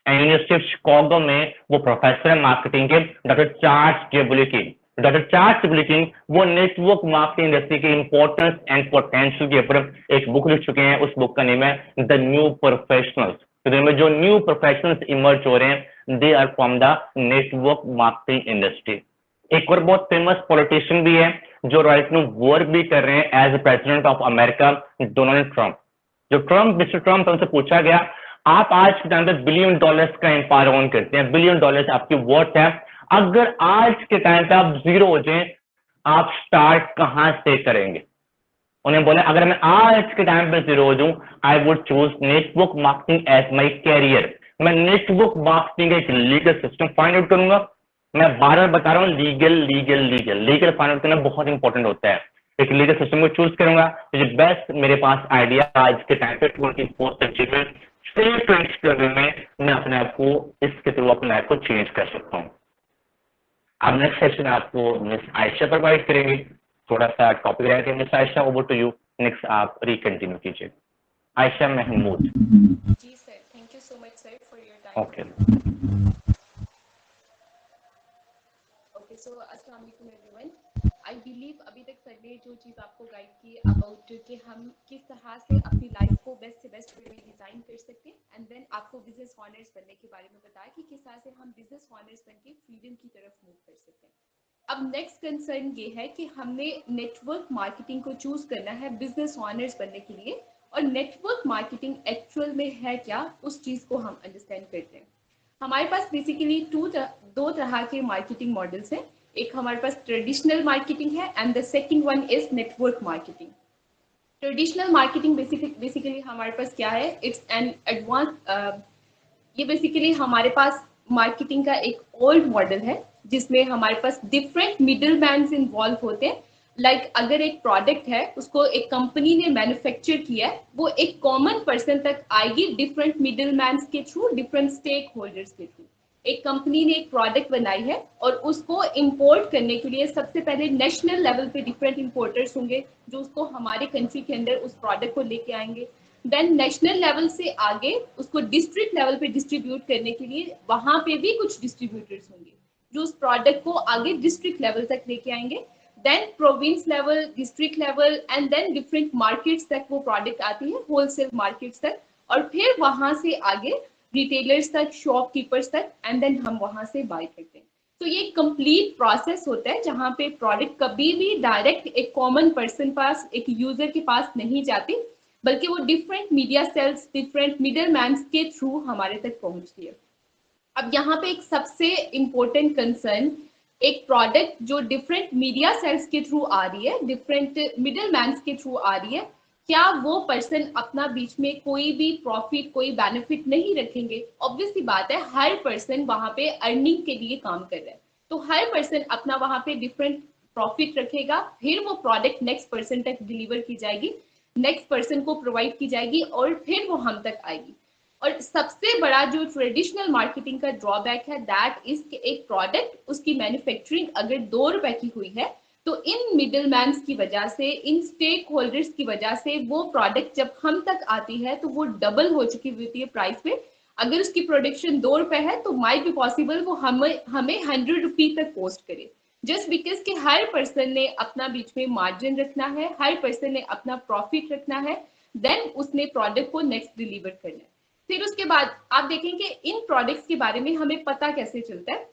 एंड यूनिवर्सिटी ऑफ शिकागो में वो प्रोफेसर है मार्केटिंग के, doctor Charles W king. Doctor Charles W king वो नेटवर्क मार्केटिंग इंडस्ट्री के इंपॉर्टेंस एंड पोटेंशियल के ऊपर एक बुक लिख चुके हैं। उस बुक का नेम है द न्यू प्रोफेशनल्स। तो में जो न्यू प्रोफेशनल्स इमर्ज हो रहे हैं, they are from the network marketing industry. एक और बहुत फेमस पॉलिटिशियन भी है जो राइट नो वर्क भी कर रहे हैं as president of America, Donald Trump. जो मिस्टर ट्रंप, उनसे पूछा गया आप आज के टाइम पे $1 बिलियन का एम्पायर ओन करते हैं, $1 बिलियन आपकी वर्थ है, अगर आज के टाइम पे आप जीरो हो जाए आप स्टार्ट कहां से करेंगे? उन्हें बोले अगर मैं आज के टाइम पे जीरो हो जाऊं, I would choose network marketing as my career. मैं नेटवर्क मार्केटिंग एक लीगल सिस्टम फाइंड आउट करूंगा। मैं बार बार बता रहा हूं, legal legal legal legal find out करना बहुत इंपॉर्टेंट होता है। एक लीगल सिस्टम को चूज करूंगा, जो बेस्ट मेरे पास आइडिया आज के टाइम पे 24th सेंचुरी में सेफ करने में मैं अपने आप को इसके थ्रू अपने लाइफ को चेंज कर सकता हूँ। अब नेक्स्ट सेशन आपको मिस आयशा प्रोवाइड करेंगे। थोड़ा सा टॉपिक रहेगा। Miss Ayesha, over to you. Next आप रिकंटिन्यू कीजिए। आयशा महमूद। जी sir, thank you so much sir for your time. Okay okay, so अस्सलाम वालेकुम एवरीवन। आई बिलीव अभी तक सर ने जो चीज़ आपको गाइड की अबाउट कि हम किस तरह से अपनी लाइफ को बेस्ट से बेस्ट वे में डिज़ाइन कर सकते हैं, एंड देन आपको बिजनेस ऑनर्स बनने के बारे में बताया कि किस तरह से हम बिजनेस ऑनर्स बन के फ्रीडम की तरफ मूव कर सकते हैं। अब नेक्स्ट कंसर्न ये है कि हमने नेटवर्क मार्केटिंग को चूज करना है बिजनेस ऑनर्स बनने के लिए, और नेटवर्क मार्केटिंग एक्चुअल में है क्या, उस चीज़ को हम अंडरस्टैंड करते हैं। हमारे पास बेसिकली दो तरह के मार्केटिंग मॉडल्स हैं। एक हमारे पास ट्रेडिशनल मार्केटिंग है and the second one is network marketing. Traditional marketing basically हमारे पास क्या है, इट्स एन एडवांस, ये बेसिकली हमारे पास मार्केटिंग का एक ओल्ड मॉडल है जिसमें हमारे पास डिफरेंट मिडल मैन्स इन्वॉल्व होते हैं। लाइक अगर एक प्रोडक्ट है उसको एक कंपनी ने मैन्युफैक्चर किया है, वो एक कॉमन पर्सन तक आएगी डिफरेंट मिडल मैन्स के थ्रू, डिफरेंट स्टेक होल्डर्स के थ्रू। एक कंपनी ने एक प्रोडक्ट बनाई है और उसको इंपोर्ट करने के लिए सबसे पहले नेशनल लेवल पे डिफरेंट इंपोर्टर्स होंगे जो उसको हमारे कंट्री के अंदर उस प्रोडक्ट को लेके आएंगे। देन नेशनल लेवल से आगे उसको डिस्ट्रिक्ट लेवल पे डिस्ट्रीब्यूट करने के लिए वहां पे भी कुछ डिस्ट्रीब्यूटर्स होंगे जो उस प्रोडक्ट को आगे डिस्ट्रिक्ट लेवल तक लेके आएंगे। Then province level, district level and then different markets तक वो प्रोडक्ट आती है, होलसेल मार्केट्स तक, और फिर वहां से आगे रिटेलर्स तक, शॉपकीपर्स तक, एंड देन हम वहां से बाय करते हैं। तो ये कंप्लीट प्रोसेस होता है जहां पे प्रोडक्ट कभी भी डायरेक्ट एक कॉमन पर्सन पास, एक यूजर के पास नहीं जाती, बल्कि वो different media sales, different middle man के थ्रू हमारे तक पहुंचती है। अब यहाँ पे एक सबसे इम्पोर्टेंट कंसर्न, एक प्रोडक्ट जो डिफरेंट मीडिया सेल्स के थ्रू आ रही है, डिफरेंट मिडल मैन के थ्रू आ रही है, क्या वो पर्सन अपना बीच में कोई भी प्रॉफिट, कोई बेनिफिट नहीं रखेंगे? ऑब्वियस सी बात है, हर पर्सन वहां पे अर्निंग के लिए काम कर रहा है, तो हर पर्सन अपना वहां पे डिफरेंट प्रॉफिट रखेगा, फिर वो प्रोडक्ट नेक्स्ट पर्सन तक डिलीवर की जाएगी, नेक्स्ट पर्सन को प्रोवाइड की जाएगी और फिर वो हम तक आएगी। और सबसे बड़ा जो ट्रेडिशनल मार्केटिंग का ड्रॉबैक है दैट इज कि एक प्रोडक्ट, उसकी मैन्युफैक्चरिंग अगर 2 रुपए की हुई है तो इन मिडिल मैन की वजह से, इन स्टेक होल्डर्स की वजह से वो प्रोडक्ट जब हम तक आती है तो वो डबल हो चुकी होती है प्राइस में। अगर उसकी प्रोडक्शन 2 रुपए है तो माइट बी पॉसिबल वो हमें 100 रुपी तक पोस्ट करे, जस्ट बिकॉज कि हर पर्सन ने अपना बीच में मार्जिन रखना है, हर पर्सन ने अपना प्रॉफिट रखना है, देन उसने प्रोडक्ट को नेक्स्ट डिलीवर करना है। फिर उसके बाद आप देखेंगे इन प्रोडक्ट्स के बारे में हमें पता कैसे चलता है।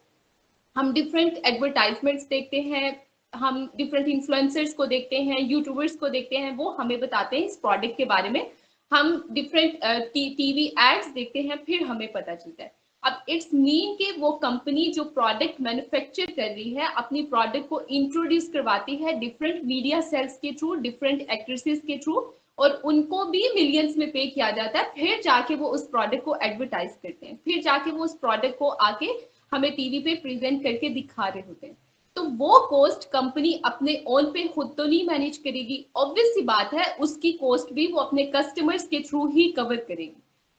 हम डिफरेंट एडवर्टाइजमेंट्स देखते हैं, हम डिफरेंट इन्फ्लुएंसर्स को देखते हैं, यूट्यूबर्स को देखते हैं, वो हमें बताते हैं इस प्रोडक्ट के बारे में। हम डिफरेंट टीवी एड्स देखते हैं, फिर हमें पता चलता है। अब इट्स मीन कि वो कंपनी जो प्रोडक्ट मैन्युफैक्चर कर रही है, अपनी प्रोडक्ट को इंट्रोड्यूस करवाती है डिफरेंट मीडिया सेल्स के थ्रू, डिफरेंट एक्ट्रेसेस के थ्रू, और उनको भी मिलियंस में पे किया जाता है, फिर जाके वो उस प्रोडक्ट को एडवर्टाइज करते हैं, फिर जाके वो उस प्रोडक्ट को आके हमें टीवी पे प्रेजेंट करके दिखा रहे होते हैं। तो वो कॉस्ट कंपनी अपने ओन पे खुद तो नहीं मैनेज करेगी, ऑब्वियस सी बात है, उसकी कॉस्ट भी वो अपने कस्टमर्स के थ्रू ही कवर करेगी।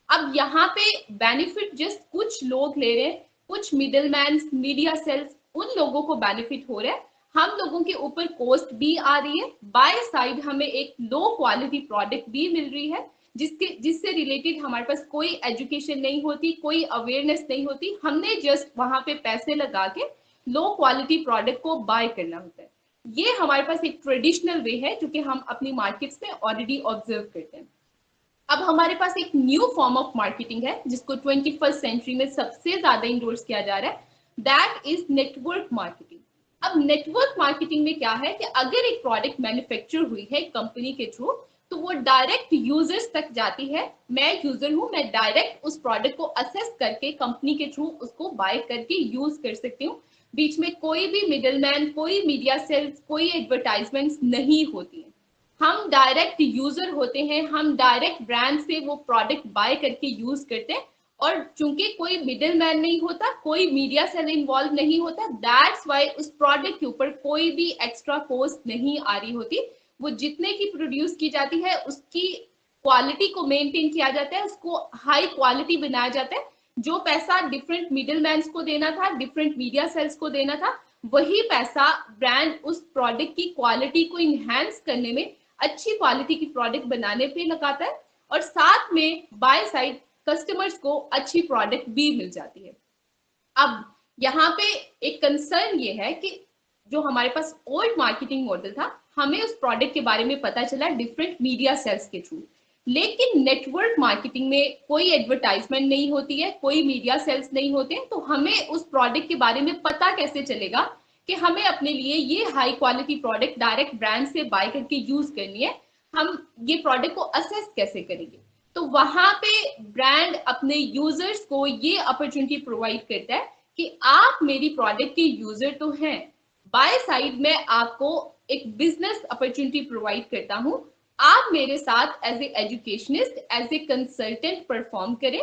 अब यहाँ पे बेनिफिट जस्ट कुछ लोग ले रहे हैं, कुछ मिडल मैन, मीडिया सेल्स, उन लोगों को बेनिफिट हो रहा है, हम लोगों के ऊपर कॉस्ट भी आ रही है, बाय साइड हमें एक लो क्वालिटी प्रोडक्ट भी मिल रही है जिससे रिलेटेड हमारे पास कोई एजुकेशन नहीं होती, कोई अवेयरनेस नहीं होती, हमने जस्ट वहां पे पैसे लगा के लो क्वालिटी प्रोडक्ट को बाय करना होता है। ये हमारे पास एक ट्रेडिशनल वे है जो कि हम अपनी मार्केट्स में ऑलरेडी ऑब्जर्व करते हैं। अब हमारे पास एक न्यू फॉर्म ऑफ मार्केटिंग है जिसको 21st सेंचुरी में सबसे ज्यादा इंडोर्स किया जा रहा है, दैट इज नेटवर्क मार्केटिंग। अब नेटवर्क मार्केटिंग में क्या है कि अगर एक प्रोडक्ट मैन्युफैक्चर हुई है कंपनी के थ्रू तो वो डायरेक्ट यूजर्स तक जाती है। मैं यूजर हूं, मैं डायरेक्ट उस प्रोडक्ट को असेस करके कंपनी के थ्रू उसको बाय करके यूज कर सकती हूँ, बीच में कोई भी मिडलमैन, कोई मीडिया सेल्स, कोई एडवर्टाइजमेंट्स नहीं होती है, हम डायरेक्ट यूजर होते हैं, हम डायरेक्ट ब्रांड से वो प्रोडक्ट बाय करके यूज करते हैं, और चूंकि कोई मिडिल मैन नहीं होता, कोई मीडिया सेल इन्वॉल्व नहीं होता, दैट्स वाई उस प्रोडक्ट के ऊपर कोई भी एक्स्ट्रा कॉस्ट नहीं आ रही होती। वो जितने की प्रोड्यूस की जाती है उसकी क्वालिटी को मेंटेन किया जाता है, उसको हाई क्वालिटी बनाया जाता है। जो पैसा डिफरेंट मिडिल मैन को देना था, डिफरेंट मीडिया सेल्स को देना था, वही पैसा ब्रांड उस प्रोडक्ट की क्वालिटी को इनहेंस करने में, अच्छी क्वालिटी की प्रोडक्ट बनाने पे लगाता है, और साथ में बाय साइड कस्टमर्स को अच्छी प्रोडक्ट भी मिल जाती है। अब यहाँ पे एक कंसर्न ये है कि जो हमारे पास ओल्ड मार्केटिंग मॉडल था, हमें उस प्रोडक्ट के बारे में पता चला डिफरेंट मीडिया सेल्स के थ्रू, लेकिन नेटवर्क मार्केटिंग में कोई एडवर्टाइजमेंट नहीं होती है, कोई मीडिया सेल्स नहीं होते, तो हमें उस प्रोडक्ट के बारे में पता कैसे चलेगा कि हमें अपने लिए ये high quality product direct brand से बाय करके यूज करनी है, हम ये प्रोडक्ट को असेस कैसे करेंगे? तो वहां पे ब्रांड अपने यूजर्स को ये अपॉर्चुनिटी प्रोवाइड करता है कि आप मेरी प्रोडक्ट के यूजर तो हैं, बाय साइड में आपको एक बिजनेस अपॉर्चुनिटी प्रोवाइड करता हूं, आप मेरे साथ as a educationist, as a consultant perform करें,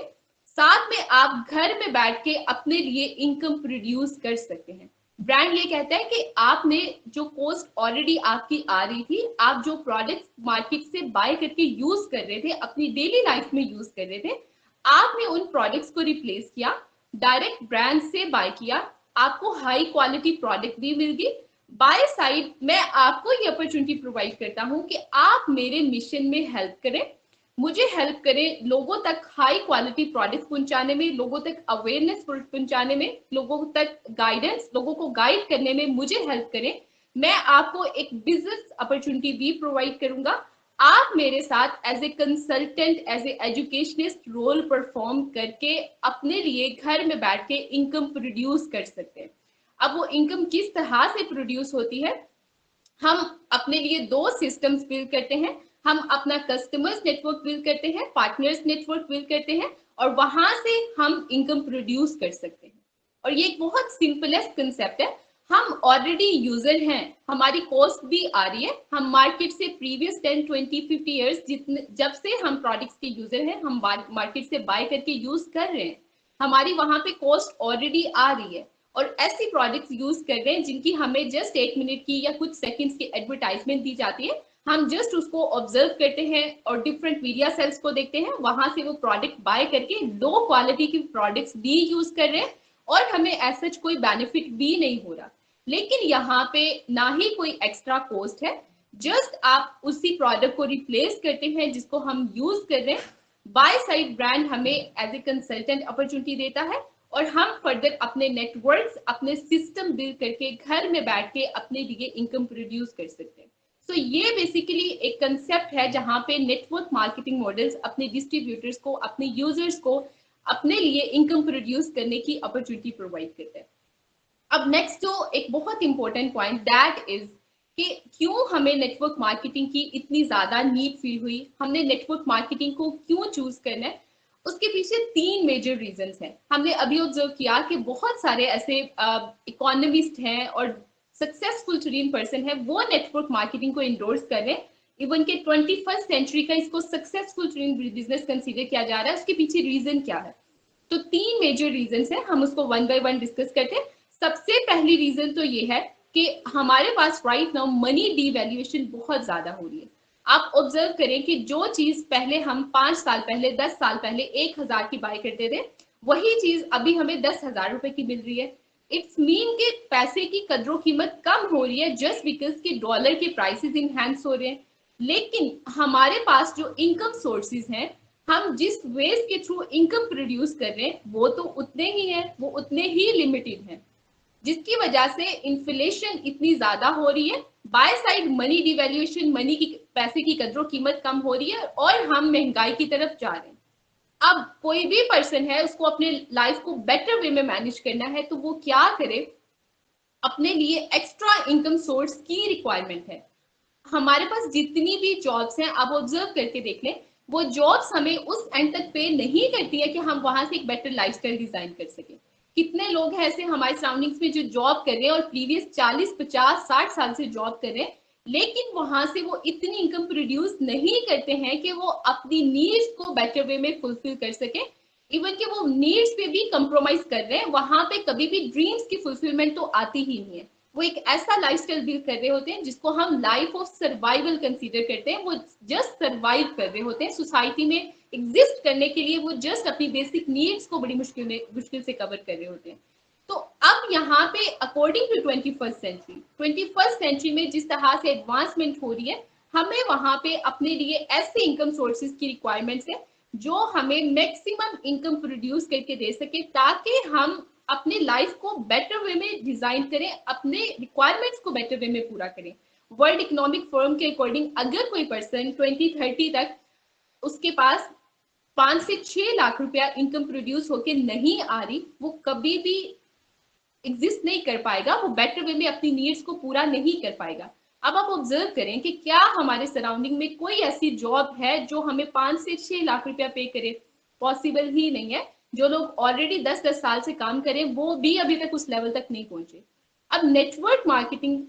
साथ में आप घर में बैठ के अपने लिए इनकम प्रोड्यूस कर सकते हैं। ब्रांड ये कहता है कि आपने जो कॉस्ट ऑलरेडी आपकी आ रही थी, आप जो प्रोडक्ट्स मार्केट से बाय करके यूज कर रहे थे, अपनी डेली लाइफ में यूज कर रहे थे, आपने उन प्रोडक्ट्स को रिप्लेस किया, डायरेक्ट ब्रांड से बाय किया, आपको हाई क्वालिटी प्रोडक्ट भी मिल गई। बाय साइड मैं आपको ये अपॉर्चुनिटी प्रोवाइड करता हूँ कि आप मेरे मिशन में हेल्प करें, मुझे हेल्प करें लोगों तक हाई क्वालिटी प्रोडक्ट पहुंचाने में, लोगों तक अवेयरनेस पहुंचाने में, लोगों तक गाइडेंस, लोगों को गाइड करने में मुझे हेल्प करें। मैं आपको एक बिजनेस अपॉर्चुनिटी भी प्रोवाइड करूंगा, आप मेरे साथ as a consultant, as a educationist role perform करके अपने लिए घर में बैठ के इनकम प्रोड्यूस कर सकते हैं। अब वो इनकम किस तरह से प्रोड्यूस होती है, हम अपने लिए दो सिस्टम्स बिल्ड करते हैं। हम अपना कस्टमर्स नेटवर्क बिल्ड करते हैं, पार्टनर्स नेटवर्क बिल्ड करते हैं, और वहां से हम इनकम प्रोड्यूस कर सकते हैं। और ये एक बहुत सिंपलेस्ट कंसेप्ट है। हम ऑलरेडी यूजर हैं, हमारी कॉस्ट भी आ रही है, हम मार्केट से प्रीवियस 10, 20, 50 ईयर्स जितने जब से हम प्रोडक्ट्स के यूजर हैं, हम मार्केट से बाय करके यूज कर रहे हैं, हमारी वहां पे कॉस्ट ऑलरेडी आ रही है। और ऐसी प्रोडक्ट्स यूज कर रहे हैं जिनकी हमें जस्ट 1 मिनट की या कुछ सेकंड्स की एडवर्टाइजमेंट दी जाती है, हम जस्ट उसको ऑब्जर्व करते हैं और डिफरेंट मीडिया सेल्स को देखते हैं, वहां से वो प्रोडक्ट बाय करके लो क्वालिटी की प्रोडक्ट्स भी यूज कर रहे हैं और हमें ऐसा कोई बेनिफिट भी नहीं हो रहा। लेकिन यहाँ पे ना ही कोई एक्स्ट्रा कॉस्ट है, जस्ट आप उसी प्रोडक्ट को रिप्लेस करते हैं जिसको हम यूज कर रहे हैं। बाय साइड ब्रांड हमें एज ए कंसल्टेंट अपॉर्चुनिटी देता है और हम फर्दर अपने नेटवर्क्स, अपने सिस्टम बिल्ड करके घर में बैठ के अपने लिए इनकम प्रोड्यूस कर सकते हैं। सो ये बेसिकली एक कंसेप्ट है जहां पे नेटवर्क मार्केटिंग मॉडल्स अपने डिस्ट्रीब्यूटर्स को, अपने यूजर्स को अपने लिए इनकम प्रोड्यूस करने की अपॉर्चुनिटी प्रोवाइड करते हैं। अब नेक्स्ट जो एक बहुत इंपॉर्टेंट पॉइंट दैट इज कि क्यों हमें नेटवर्क मार्केटिंग की इतनी ज्यादा नीड फील हुई, हमने नेटवर्क मार्केटिंग को क्यों चूज करना है, उसके पीछे 3 मेजर रीजंस हैं। हमने अभी ऑब्जर्व किया कि बहुत सारे ऐसे इकोनॉमिस्ट हैं और सक्सेसफुल ट्रेन पर्सन है, वो नेटवर्क मार्केटिंग को इंडोर्स कर रहे हैं। इवन के 21st सेंचुरी का इसको सक्सेसफुल ट्रेन बिजनेस कंसीडर किया जा रहा है। उसके पीछे रीजन क्या है? तो 3 मेजर रीजंस हैं, हम उसको वन बाय वन डिस्कस करते हैं। सबसे पहली रीजन तो ये है कि हमारे पास राइट नाउ मनी डिवैल्यूएशन बहुत ज्यादा हो रही है। आप ऑब्जर्व करें कि जो चीज पहले हम 5 साल पहले, 10 साल पहले 1000 की बाय करते थे, वही चीज अभी हमें 10,000 रुपए की मिल रही है। इट्स मीन कि पैसे की कदरों कीमत कम हो रही है जस्ट बिकॉज कि डॉलर के प्राइसेस इनहैंस हो रहे हैं। लेकिन हमारे पास जो इनकम सोर्सेज हैं, हम जिस वेज के थ्रू इनकम प्रोड्यूस कर रहे हैं वो तो उतने ही हैं, वो उतने ही लिमिटेड हैं, जिसकी वजह से इन्फ्लेशन इतनी ज्यादा हो रही है। By side money devaluation, money की, पैसे की कदरों कीमत कम हो रही है और हम महंगाई की तरफ जा रहे हैं। अब कोई भी पर्सन है, उसको अपने लाइफ को बेटर वे में मैनेज करना है, तो वो क्या करे? अपने लिए एक्स्ट्रा इनकम सोर्स की रिक्वायरमेंट है। हमारे पास जितनी भी जॉब्स हैं, आप ऑब्जर्व करके देख लें, वो जॉब्स हमें उस एंड तक पे नहीं करती है कि हम वहां से एक बेटर लाइफस्टाइल डिजाइन कर सके। कितने लोग हैं ऐसे हमारे सराउंडिंग्स में जो जॉब कर रहे हैं और प्रीवियस 40, 50, 60 साल से जॉब कर रहे हैं, लेकिन वहां से वो इतनी इनकम प्रोड्यूस नहीं करते हैं कि वो अपनी नीड्स को बेटर वे में फुलफिल कर सके। इवन कि वो नीड्स पे भी कंप्रोमाइज कर रहे हैं, वहां पे कभी भी ड्रीम्स की फुलफिलमेंट तो आती ही नहीं है। वो एक ऐसा लाइफस्टाइल बिल्ड कर रहे होते हैं जिसको हम लाइफ ऑफ सर्वाइवल कंसीडर करते हैं। वो जस्ट सर्वाइव कर रहे होते हैं सोसाइटी में, एग्जिस्ट करने के लिए वो जस्ट अपनी बेसिक नीड्स को बड़ी मुश्किल से कवर कर रहे होते हैं। तो अब यहाँ पे अकॉर्डिंग टू 21st सेंचुरी में जिस तरह से एडवांसमेंट हो रही है, हमें वहां पे अपने लिए ऐसे इनकम सोर्सेज की रिक्वायरमेंट्स है जो हमें मैक्सिमम इनकम प्रोड्यूस करके दे सके, ताकि हम अपने लाइफ को बेटर वे में डिजाइन करें, अपने रिक्वायरमेंट्स को बेटर वे में पूरा करें। वर्ल्ड इकोनॉमिक फोरम के अकॉर्डिंग अगर कोई पर्सन 2030 तक उसके पास 5 से 6 लाख रुपया इनकम प्रोड्यूस होके नहीं आ रही, वो कभी भी एग्जिस्ट नहीं कर पाएगा, वो बेटर वे में अपनी नीड्स को पूरा नहीं कर पाएगा। अब आप ऑब्जर्व करें कि क्या हमारे सराउंडिंग में कोई ऐसी जॉब है जो हमें 5 से 6 लाख रुपया पे करे? पॉसिबल ही नहीं है। जो लोग ऑलरेडी 10-10 साल से काम करें वो भी अभी तक उस लेवल तक नहीं पहुंचे। अब नेटवर्क मार्केटिंग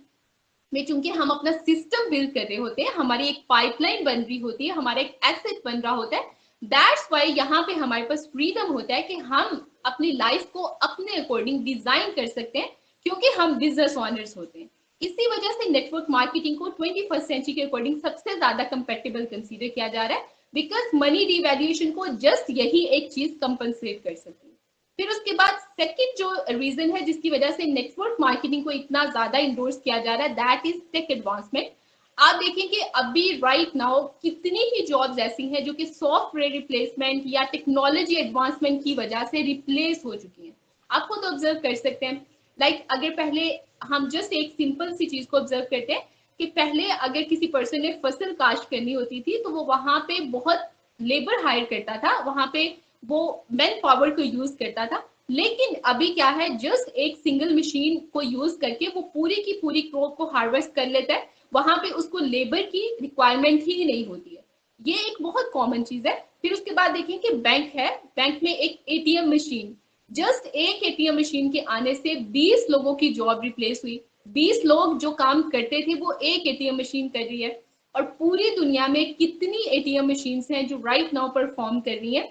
में चूंकि हम अपना सिस्टम बिल्ड कर रहे होते हैं, हमारी एक पाइपलाइन बन रही होती है, हमारा एक एसेट बन रहा होता है, दैट्स वाई यहाँ पे हमारे पास फ्रीडम होता है कि हम अपनी लाइफ को अपने अकॉर्डिंग डिजाइन कर सकते हैं, क्योंकि हम बिजनेस ऑनर्स होते हैं। इसी वजह से नेटवर्क मार्केटिंग को 21st सेंचुरी के अकॉर्डिंग सबसे ज्यादा कंपेटेबल कंसीडर किया जा रहा है, बिकॉज मनी डिवैल्यूएशन को जस्ट यही एक चीज कंपनसेट कर सकती है। फिर उसके बाद सेकंड जो रीजन है जिसकी वजह से नेटवर्क मार्केटिंग को इतना ज्यादा इंडोर्स किया जा रहा है, दैट इज टेक एडवांसमेंट। आप देखेंगे अभी राइट नाउ कितनी ही जॉब्स ऐसी हैं जो कि सॉफ्टवेयर रिप्लेसमेंट या टेक्नोलॉजी एडवांसमेंट की वजह से रिप्लेस हो चुकी हैं। आप खुद ऑब्जर्व कर सकते हैं। लाइक अगर पहले हम जस्ट एक सिंपल सी चीज को ऑब्जर्व करते हैं कि पहले अगर किसी पर्सन ने फसल काश्त करनी होती थी तो वो वहां पे बहुत लेबर हायर करता था, वहां पे वो मैन पावर को यूज करता था। लेकिन अभी क्या है, जस्ट एक सिंगल मशीन को यूज करके वो पूरी की पूरी क्रॉप को हार्वेस्ट कर लेता है, वहां पे उसको लेबर की रिक्वायरमेंट ही नहीं होती है। ये एक बहुत कॉमन चीज है। फिर उसके बाद देखिए कि बैंक है, बैंक में एक एटीएम मशीन, जस्ट एक एटीएम मशीन के आने से 20 लोगों की जॉब रिप्लेस हुई। 20 लोग जो काम करते थे वो एक एटीएम मशीन कर रही है। और पूरी दुनिया में कितनी एटीएम मशीन हैं जो राइट नाउ परफॉर्म कर रही है।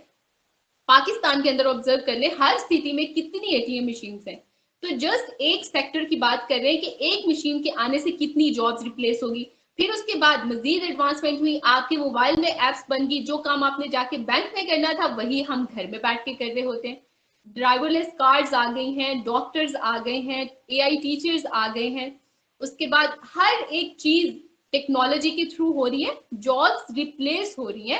पाकिस्तान के अंदर ऑब्जर्व कर ले, हर स्थिति में कितनी एटीएम मशीन हैं। तो जस्ट एक सेक्टर की बात कर रहे हैं कि एक मशीन के आने से कितनी जॉब्स रिप्लेस होगी। फिर उसके बाद मजीद एडवांसमेंट हुई, आपके मोबाइल में एप्स बन गई, जो काम आपने जाके बैंक में करना था वही हम घर में बैठ के कर रहे होते हैं। ड्राइवरलेस कार्स आ गई हैं, डॉक्टर्स आ गए हैं, एआई टीचर्स आ गए हैं। उसके बाद हर एक चीज टेक्नोलॉजी के थ्रू हो रही है, जॉब्स रिप्लेस हो रही है।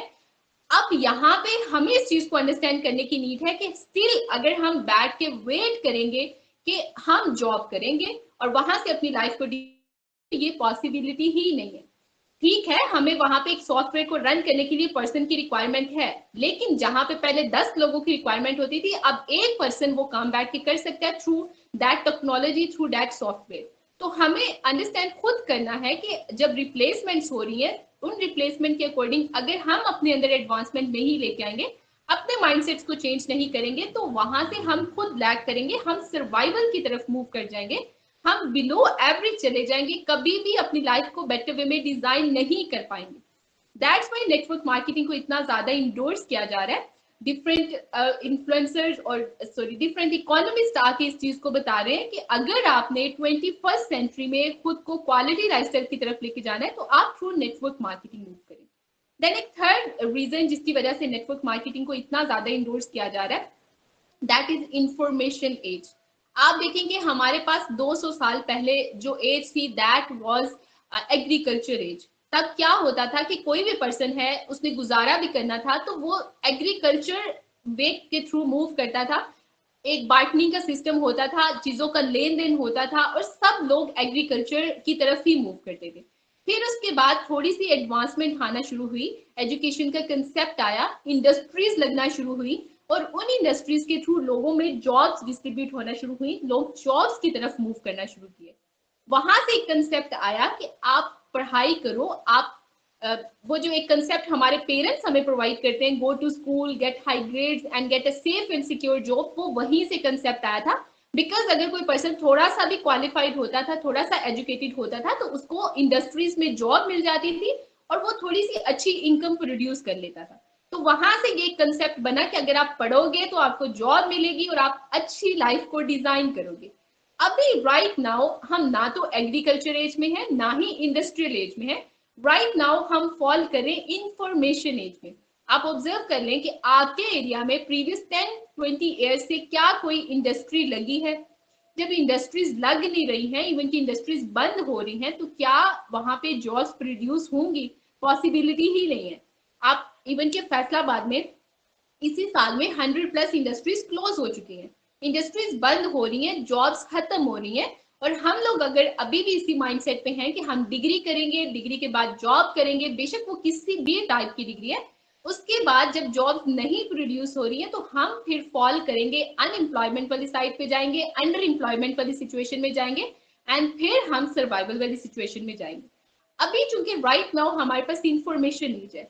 अब यहाँ पे हमें इस चीज को अंडरस्टैंड करने की नीड है कि स्टिल अगर हम बैठ के वेट करेंगे कि हम जॉब करेंगे और वहां से अपनी लाइफ को, ये पॉसिबिलिटी ही नहीं है। ठीक है, हमें वहां पे एक सॉफ्टवेयर को रन करने के लिए पर्सन की रिक्वायरमेंट है, लेकिन जहां पे पहले 10 लोगों की रिक्वायरमेंट होती थी, अब एक पर्सन वो काम बैठ के कर सकता है through that technology, through that software. तो हमें अंडरस्टैंड खुद करना है कि जब रिप्लेसमेंट्स हो रही है, उन रिप्लेसमेंट के अकॉर्डिंग अगर हम अपने अंदर एडवांसमेंट नहीं लेके आएंगे, अपने माइंडसेट्स को चेंज नहीं करेंगे, तो वहां से हम खुद लैग करेंगे, हम सर्वाइवल की तरफ मूव कर जाएंगे, हम बिलो एवरेज चले जाएंगे, कभी भी अपनी लाइफ को बेटर वे में डिजाइन नहीं कर पाएंगे। दैट्स वाई नेटवर्क मार्केटिंग को इतना ज्यादा इंडोर्स किया जा रहा है। डिफरेंट इन्फ्लुएंसर्स और डिफरेंट इकोनॉमिस्ट आके इस चीज को बता रहे हैं कि अगर आपने 21st सेंचुरी में खुद को क्वालिटी लाइफस्टाइल की तरफ लेके जाना है तो आप थ्रू नेटवर्क मार्केटिंग मूव करें। देन एक थर्ड रीजन जिसकी वजह से नेटवर्क मार्केटिंग को इतना ज्यादा इंडोर्स किया जा रहा है, दैट इज इंफॉर्मेशन एज। आप देखेंगे हमारे पास 200 साल पहले जो एज थी, दैट वाज एग्रीकल्चर एज। तब क्या होता था कि कोई भी पर्सन है, उसने गुजारा भी करना था तो वो एग्रीकल्चर वे के थ्रू मूव करता था। एक बार्टनिंग का सिस्टम होता था, चीजों का लेन देन होता था और सब लोग एग्रीकल्चर की तरफ ही मूव करते थे। फिर उसके बाद थोड़ी सी एडवांसमेंट आना शुरू हुई, एजुकेशन का कंसेप्ट आया, इंडस्ट्रीज लगना शुरू हुई और उन इंडस्ट्रीज के थ्रू लोगों में जॉब्स डिस्ट्रीब्यूट होना शुरू हुई, लोग जॉब्स की तरफ मूव करना शुरू किए। वहां से एक कंसेप्ट आया कि आप पढ़ाई करो, आप वो जो एक कंसेप्ट हमारे पेरेंट्स हमें प्रोवाइड करते हैं, go to school, get high grades and get a safe and secure job, वो वहीं से कंसेप्ट आया था। बिकॉज अगर कोई पर्सन थोड़ा सा भी क्वालिफाइड होता था, थोड़ा सा एजुकेटेड होता था, तो उसको इंडस्ट्रीज में जॉब मिल जाती थी और वो थोड़ी सी अच्छी इनकम प्रोड्यूस कर लेता था। तो वहां से ये कंसेप्ट बना कि अगर आप पढ़ोगे तो आपको जॉब मिलेगी और आप अच्छी लाइफ को डिजाइन करोगे। अभी राइट नाउ हम ना तो एग्रीकल्चर एज में है, ना ही इंडस्ट्रियल एज में है। राइट नाउ हम फॉल करें इंफॉर्मेशन एज में। आप ऑब्जर्व कर लें कि आपके एरिया में प्रीवियस 10-20 ईयर्स से क्या कोई इंडस्ट्री लगी है? जब इंडस्ट्रीज लग नहीं रही हैं, इवन की इंडस्ट्रीज बंद हो रही हैं, तो क्या वहां पे जॉब्स प्रोड्यूस होंगी? पॉसिबिलिटी ही नहीं है। आप इवन के फैसलाबाद में इसी साल में 100+ इंडस्ट्रीज क्लोज हो चुकी हैं, इंडस्ट्रीज बंद हो रही हैं, जॉब्स खत्म हो रही हैं। और हम लोग अगर अभी भी इसी माइंडसेट पे हैं कि हम डिग्री करेंगे, डिग्री के बाद जॉब करेंगे, बेशक वो किसी भी टाइप की डिग्री है, उसके बाद जब जॉब नहीं प्रोड्यूस हो रही है तो हम फिर फॉल करेंगे, अनएम्प्लॉयमेंट वाली साइड पे जाएंगे, अंडर एम्प्लॉयमेंट वाली सिचुएशन में जाएंगे एंड फिर हम सर्वाइवल वाली सिचुएशन में जाएंगे। अभी चूंकि राइट नाउ हमारे पास इंफॉर्मेशन नीड है,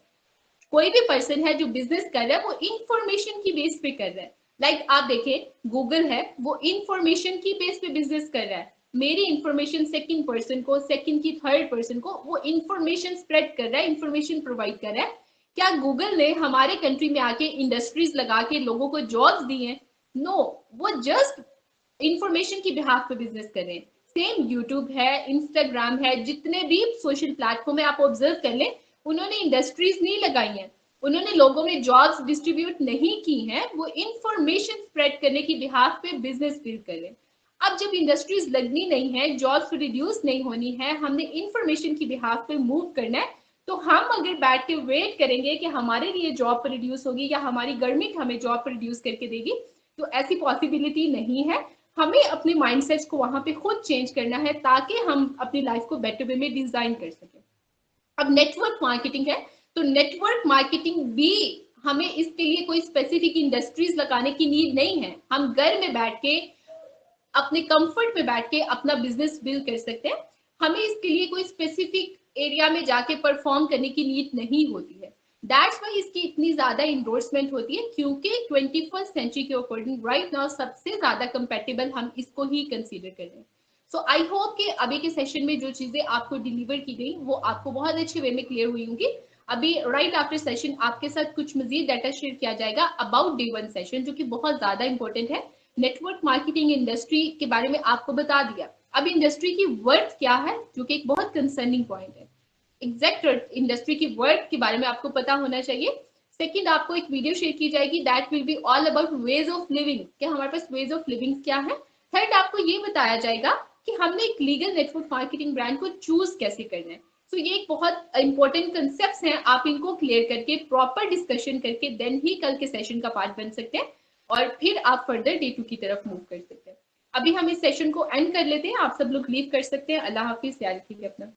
कोई भी पर्सन है जो बिजनेस कर रहा है वो इंफॉर्मेशन की बेस पे कर रहा है। लाइक आप देखें गूगल है, वो इंफॉर्मेशन की बेस पे बिजनेस कर रहा है। मेरी इंफॉर्मेशन सेकंड पर्सन को, सेकंड की थर्ड पर्सन को वो इंफॉर्मेशन स्प्रेड कर रहा है, इंफॉर्मेशन प्रोवाइड कर रहा है। क्या गूगल ने हमारे कंट्री में आके इंडस्ट्रीज लगा के लोगों को जॉब्स दी हैं? नो, वो जस्ट इंफॉर्मेशन की बिहाफ पे बिजनेस कर रहे हैं। सेम यूट्यूब है, इंस्टाग्राम है, जितने भी सोशल प्लेटफॉर्म है आप ऑब्जर्व कर लें, उन्होंने इंडस्ट्रीज नहीं लगाई हैं, उन्होंने लोगों में जॉब्स डिस्ट्रीब्यूट नहीं की हैं, वो इंफॉर्मेशन स्प्रेड करने की बिहाफ पे बिजनेस बिल्ड कर रहे हैं। अब जब इंडस्ट्रीज लगनी नहीं है, जॉब्स रिड्यूस नहीं होनी है, हमने इंफॉर्मेशन की बिहाफ पे मूव करना है, तो हम अगर बैठ के वेट करेंगे कि हमारे लिए जॉब प्रोड्यूस होगी या हमारी गवर्नमेंट हमें जॉब प्रोड्यूस करके देगी, तो ऐसी पॉसिबिलिटी नहीं है। हमें अपने माइंडसेट्स को वहां पे खुद चेंज करना है ताकि हम अपनी लाइफ को बेटर वे में डिजाइन कर सकें। अब नेटवर्क मार्केटिंग है, तो नेटवर्क मार्केटिंग भी हमें इसके लिए कोई स्पेसिफिक इंडस्ट्रीज लगाने की नीड नहीं है। हम घर में बैठ के अपने कंफर्ट में बैठ के अपना बिजनेस बिल्ड कर सकते हैं। हमें इसके लिए कोई स्पेसिफिक एरिया में जाके परफॉर्म करने की नीड नहीं होती है। दैट्स वाई इसकी इतनी ज्यादा इंडोर्समेंट होती है, क्योंकि 21st सेंचुरी के अकॉर्डिंग राइट नाउ सबसे ज्यादा कंपेटेबल हम इसको ही कंसीडर कर रहे हैं। सो आई होप कि अभी के सेशन में जो चीजें आपको डिलीवर की गई वो आपको बहुत अच्छे वे में क्लियर हुई होंगी। अभी राइट आफ्टर सेशन आपके साथ कुछ मजीद डाटा शेयर किया जाएगा अबाउट डे 1 सेशन, जो कि बहुत ज्यादा इंपॉर्टेंट है। नेटवर्क मार्केटिंग इंडस्ट्री के बारे में आपको बता दिया। अब इंडस्ट्री की वर्थ क्या है, जो कि एक बहुत कंसर्निंग पॉइंट है। एग्जैक्ट इंडस्ट्री की वर्थ के बारे में आपको पता होना चाहिए। सेकंड, आपको एक वीडियो शेयर की जाएगी that will be all about ways of living, कि हमारे पास वेज ऑफ लिविंग क्या है। थर्ड, आपको ये बताया जाएगा कि हमने एक लीगल नेटवर्क मार्केटिंग ब्रांड को चूज कैसे करना है। तो ये एक बहुत इंपॉर्टेंट कंसेप्ट्स हैं, आप इनको क्लियर करके प्रॉपर डिस्कशन करके देन ही कल के सेशन का पार्ट बन सकते हैं और फिर आप फर्दर डे 2 की तरफ मूव कर सकते हैं। अभी हम इस सेशन को एंड कर लेते हैं, आप सब लोग लीव कर सकते हैं। अल्लाह हाफिज, याद रखिए अपना।